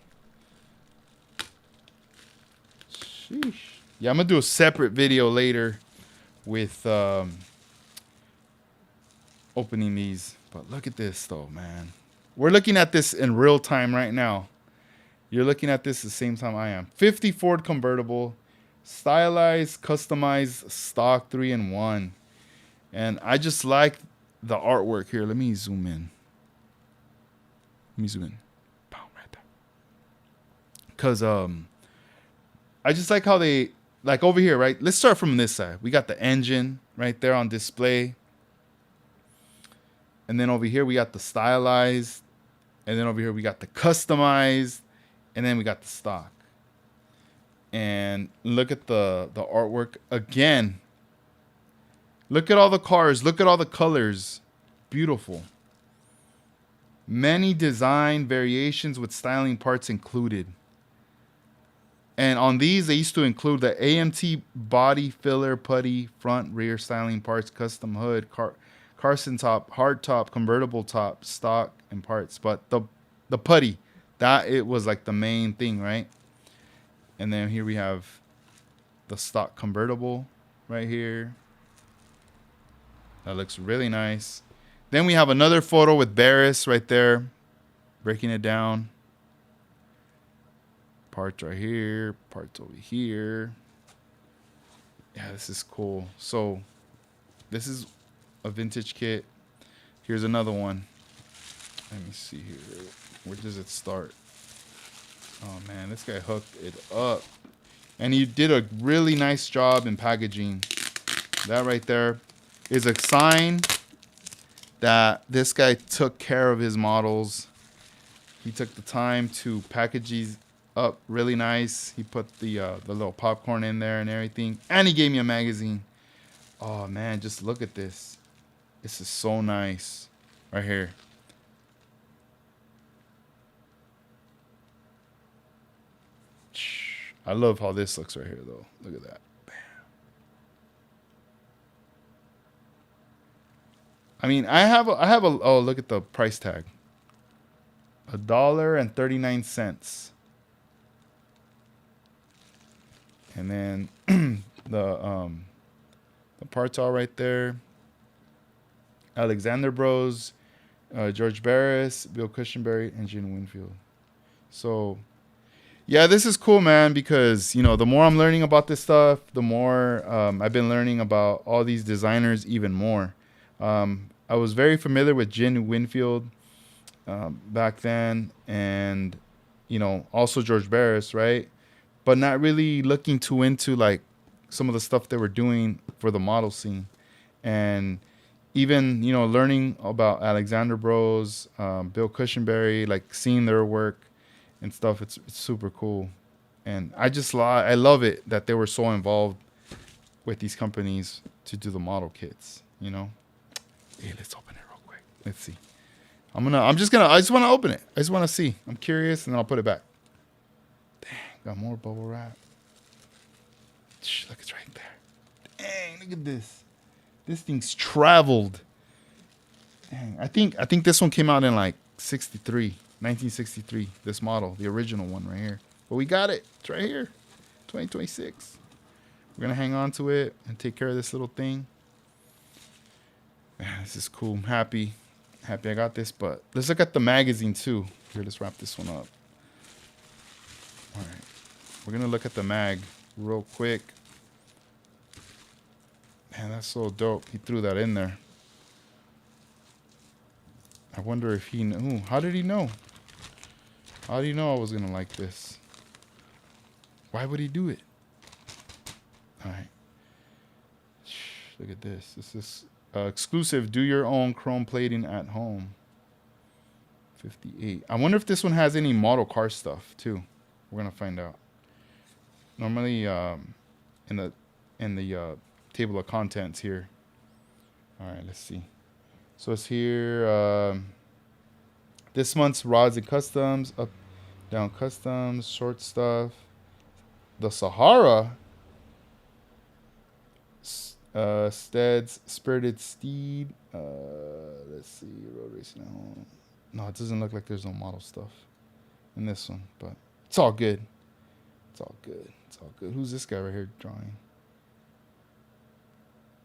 S1: Sheesh. Yeah, I'm gonna do a separate video later with opening these. But look at this though, man. We're looking at this in real time right now. You're looking at this at the same time I am. 50 Ford convertible, stylized, customized, stock 3-in-1. And I just like the artwork here. Let me zoom in. Boom, right there. Because I just like how they, like over here, right? Let's start from this side. We got the engine right there on display. And then over here, we got the stylized. And then over here, we got the customized. And then we got the stock. And look at the artwork again. Look at all the cars. Look at all the colors. Beautiful. Many design variations with styling parts included. And on these, they used to include the AMT body filler, putty, front, rear styling parts, custom hood, Carson top, hard top, convertible top, stock, and parts. But the putty, that it was like the main thing, right? And then here we have the stock convertible right here. That looks really nice. Then we have another photo with Barris right there, breaking it down. Parts right here, parts over here. Yeah, this is cool. So this is a vintage kit. Here's another one. Let me see here. Where does it start? Oh man, this guy hooked it up. And he did a really nice job in packaging. That right there is a sign that this guy took care of his models. He took the time to package these up really nice. He put the little popcorn in there and everything. And he gave me a magazine. Oh man, just look at this. This is so nice. Right here. I love how this looks right here though. Look at that. Bam. I mean, I have a oh, look at the price tag. $1.39. And then the parts are right there. Alexander Bros. George Barris, Bill Cushionberry, and Gene Winfield. So yeah, this is cool, man, because, the more I'm learning about this stuff, the more I've been learning about all these designers even more. I was very familiar with Gene Winfield back then, and, also George Barris, right? But not really looking too into like some of the stuff they were doing for the model scene. And even, learning about Alexander Bros, Bill Cushionberry, like seeing their work and stuff. It's super cool, and I love it that they were so involved with these companies to do the model kits. Hey, let's open it real quick. Let's see. I just want to open it. I just want to see. I'm curious, and then I'll put it back. Dang, got more bubble wrap. Shh, look, it's right there. Dang, look at this. This thing's traveled. Dang, I think this one came out in like 1963, this model, the original one right here. But we got it. It's right here, 2026. We're going to hang on to it and take care of this little thing. Man, this is cool. I'm happy I got this, but let's look at the magazine too. Here, let's wrap this one up. All right. We're going to look at the mag real quick. Man, that's so dope. He threw that in there. I wonder if he knew. How did he know? How do you know I was going to like this? Why would he do it? All right. Look at this. This is exclusive. Do your own chrome plating at home. 58. I wonder if this one has any model car stuff too. We're going to find out. Normally in the table of contents here. All right, let's see. So it's here. This month's rods and customs, up, down customs, short stuff. The Sahara. Stead's Spirited Steed. Let's see. Road racing at home. No, it doesn't look like there's no model stuff in this one, but it's all good. It's all good. It's all good. Who's this guy right here drawing?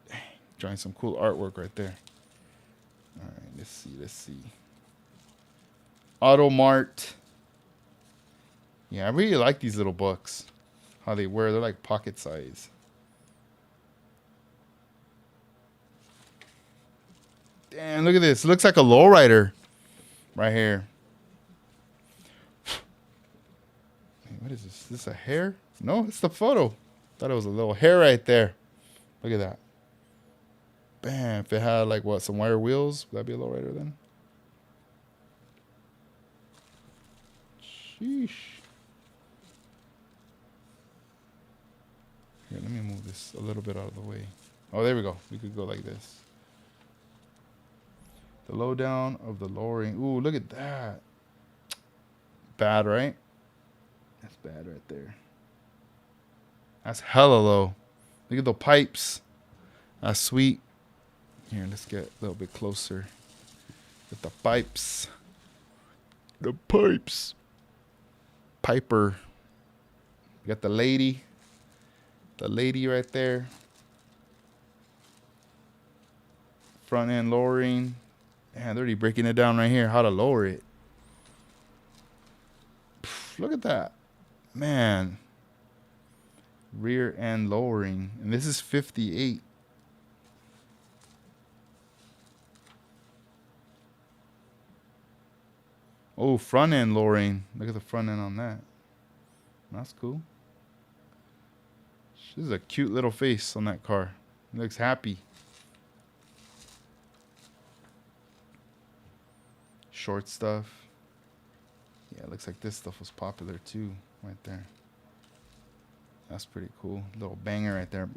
S1: Dang, drawing some cool artwork right there. All right, let's see. Automart. Yeah, I really like these little books. How they wear. They're like pocket size. Damn, look at this. It looks like a lowrider right here. Hey, what is this? Is this a hair? No, it's the photo. Thought it was a little hair right there. Look at that. Bam. If it had like what, some wire wheels, would that be a lowrider then? Sheesh. Here, let me move this a little bit out of the way. Oh, there we go. We could go like this. The lowdown of the lowering. Ooh, look at that. Bad, right? That's bad right there. That's hella low. Look at the pipes. That's sweet. Here, let's get a little bit closer with the pipes. The pipes. Piper. You got the lady. The lady right there. Front end lowering. Man, they're already breaking it down right here. How to lower it. Pff, look at that. Man. Rear end lowering. And this is 58. Oh, front end lowering. Look at the front end on that. That's cool. This is a cute little face on that car. It looks happy. Short stuff. Yeah, it looks like this stuff was popular too, right there. That's pretty cool. Little banger right there.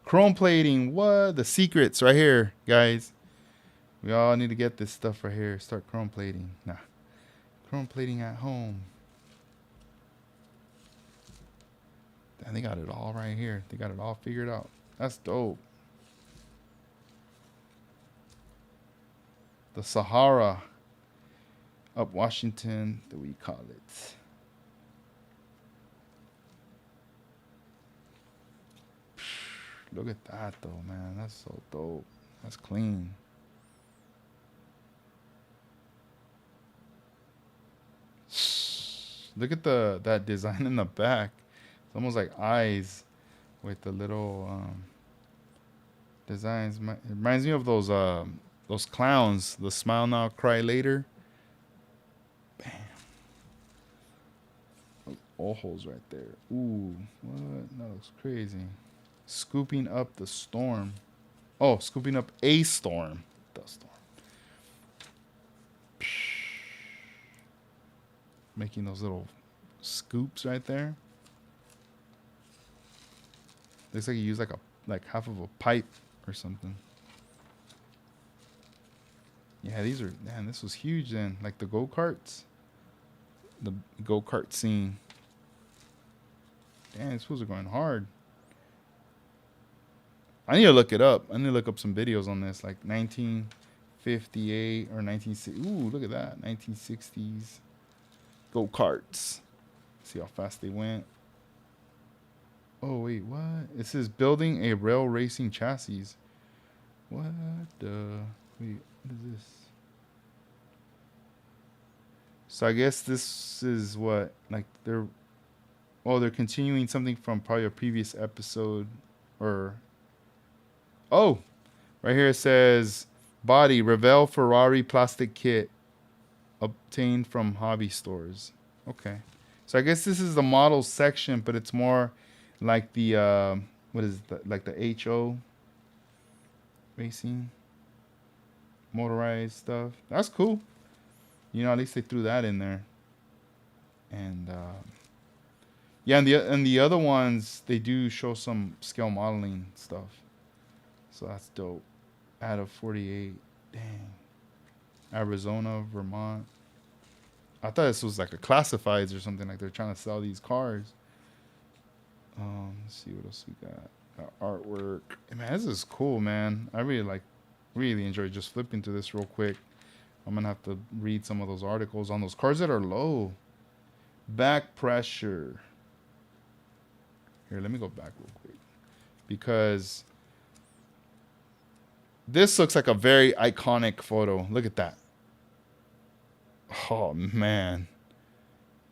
S1: Chrome plating. What? The secrets right here, guys. We all need to get this stuff right here. Start chrome plating. Nah. Chrome plating at home. And they got it all right here. They got it all figured out. That's dope. The Sahara. Up Washington. What do we call it? Look at that though, man. That's so dope. That's clean. Look at that design in the back. It's almost like eyes with the little designs. It reminds me of those clowns. The smile now, cry later. Bam. Those all holes right there. Ooh, what? That looks crazy. Scooping up the storm. Oh, scooping up a storm. The storm. Making those little scoops right there. Looks like you use like half of a pipe or something. Yeah, these are, man, this was huge then. Like the go-karts. The go-kart scene. Damn, these fools are going hard. I need to look it up. I need to look up some videos on this. Like 1958 or 1960. Ooh, look at that. 1960s go-karts. See how fast they went. Oh, wait, what? It says building a rail racing chassis. What the? Wait, what is this? So I guess this is what? Like they're continuing something from probably a previous episode. Or, oh, right here it says body, Revell Ferrari plastic kit obtained from hobby stores. Okay. So I guess this is the model section, but it's more like the what is that? Like the HO racing motorized stuff. That's cool. You know, at least they threw that in there. And yeah, and the other ones they do show some scale modeling stuff. So that's dope. Out of 48, dang. Arizona, Vermont. I thought this was like a classifieds or something, like they're trying to sell these cars. Let's see what else we got. Artwork. Hey, man, this is cool, man. I really enjoy just flipping through this real quick. I'm gonna have to read some of those articles on those cars that are low. Back pressure. Here, let me go back real quick. Because this looks like a very iconic photo. Look at that. Oh, man.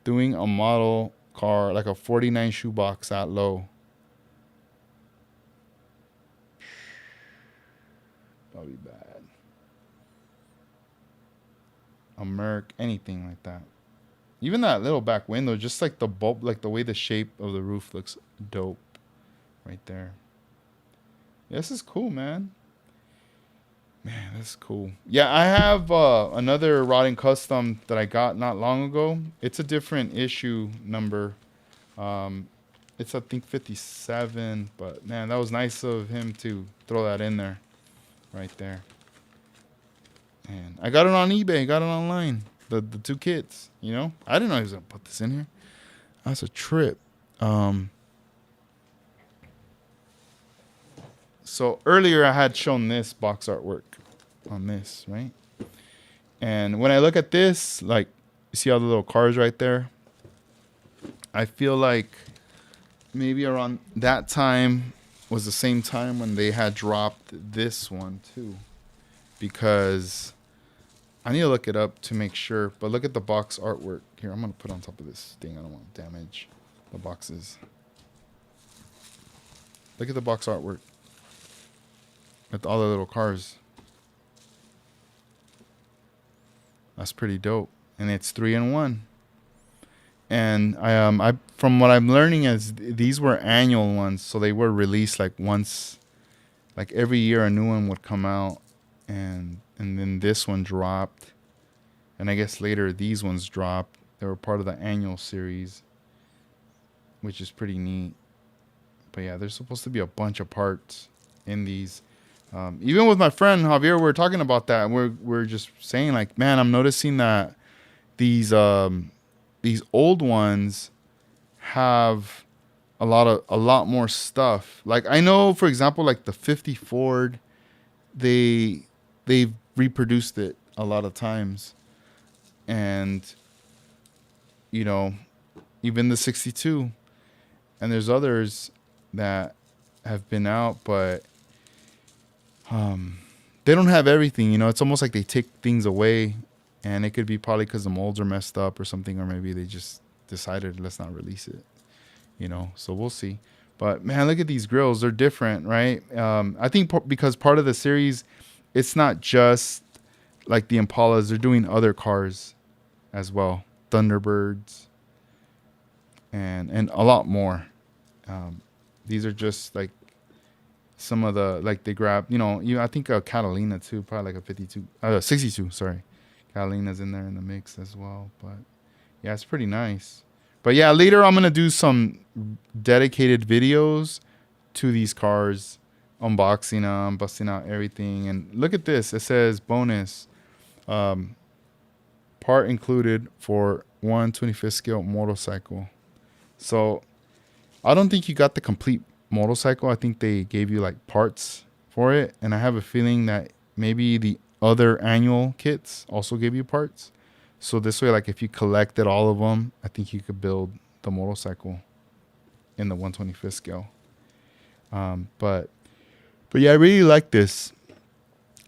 S1: Doing a model car, like a 49 shoebox that low. That'll be bad. A Merc, anything like that. Even that little back window, just like the bulb, like the way the shape of the roof looks dope right there. Yeah, this is cool, man. Man, that's cool. Yeah, I have another Rotting Custom that I got not long ago. It's a different issue number. It's, I think, 57. But, man, that was nice of him to throw that in there. Right there. And I got it on eBay. Got it online. The two kits, you know. I didn't know he was going to put this in here. That's a trip. So earlier I had shown this box artwork on this, right? And when I look at this, like, you see all the little cars right there? I feel like maybe around that time was the same time when they had dropped this one too. Because I need to look it up to make sure. But look at the box artwork. Here, I'm going to put it on top of this thing. I don't want to damage the boxes. Look at the box artwork. With all the little cars. That's pretty dope. And it's 3-in-1. And I from what I'm learning is these were annual ones, so they were released like once, like every year a new one would come out, and then this one dropped, and I guess later these ones dropped. They were part of the annual series, which is pretty neat. But yeah, there's supposed to be a bunch of parts in these. Even with my friend Javier, we're talking about that, and we're just saying like, man, I'm noticing that these old ones have a lot more stuff. Like I know, for example, like the 50 Ford, they've reproduced it a lot of times, and you know, even the 62, and there's others that have been out, but they don't have everything. You know, it's almost like they take things away, and it could be probably because the molds are messed up or something, or maybe they just decided let's not release it. You know, so we'll see. But man, look at these grills. They're different, right? I think because part of the series, it's not just like the Impalas. They're doing other cars as well, Thunderbirds, and a lot more. These are just like some of the, like they grab, I think a Catalina too, probably like a 62, sorry. Catalina's in there in the mix as well. But yeah, it's pretty nice. But yeah, later I'm going to do some dedicated videos to these cars, unboxing them, busting out everything. And look at this. It says bonus, part included for 1/25th scale motorcycle. So I don't think you got the complete motorcycle. I think they gave you like parts for it. And I have a feeling that maybe the other annual kits also gave you parts. So this way, like if you collected all of them, I think you could build the motorcycle in the 1/25th scale. But yeah, I really like this.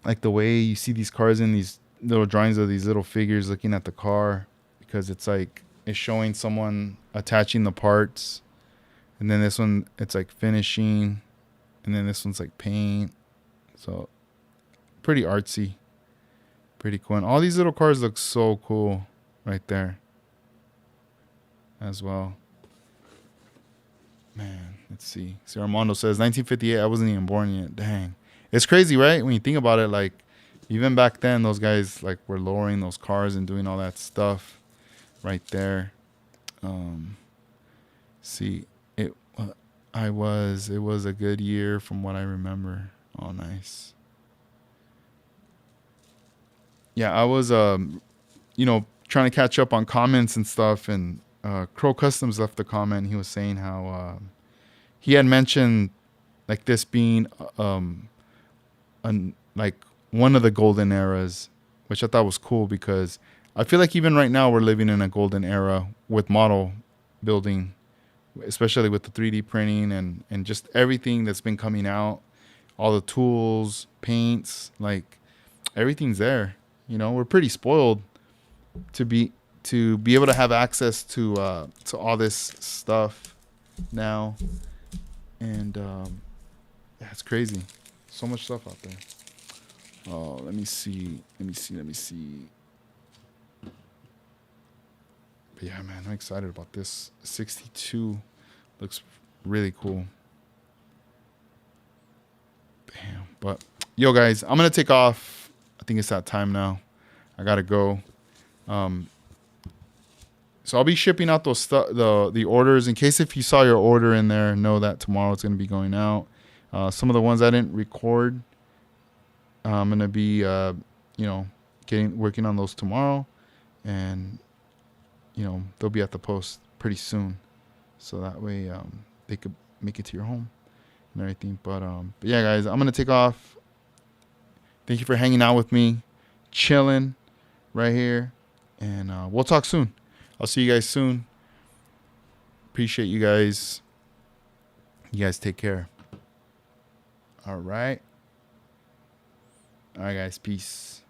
S1: Like the way you see these cars in these little drawings of these little figures looking at the car, because it's like it's showing someone attaching the parts, and then this one it's like finishing, and then this one's like paint. So pretty artsy. Pretty cool. And all these little cars look so cool right there as well. Man, let's see. See, Armando says 1958. I wasn't even born yet. Dang. It's crazy, right? When you think about it, like even back then, those guys like were lowering those cars and doing all that stuff right there. See, it was a good year from what I remember. Oh, nice. Yeah, I was trying to catch up on comments and stuff, and Crow Customs left a comment. He was saying how he had mentioned like this being like one of the golden eras, which I thought was cool, because I feel like even right now we're living in a golden era with model building, especially with the 3D printing and just everything that's been coming out, all the tools, paints, like everything's there. We're pretty spoiled to be able to have access to all this stuff now, and yeah, it's crazy. So much stuff out there. Oh, let me see. But yeah, man, I'm excited about this. 62 looks really cool. Bam. But yo, guys, I'm gonna take off. I think it's that time now. I gotta go. So I'll be shipping out those the orders. In case if you saw your order in there, know that tomorrow it's gonna be going out. Some of the ones I didn't record, I'm gonna be working on those tomorrow, and they'll be at the post pretty soon, so that way they could make it to your home and everything. But yeah, guys, I'm gonna take off. Thank you for hanging out with me, chilling right here, and we'll talk soon. I'll see you guys soon. Appreciate you guys. You guys take care. All right. All right, guys. Peace.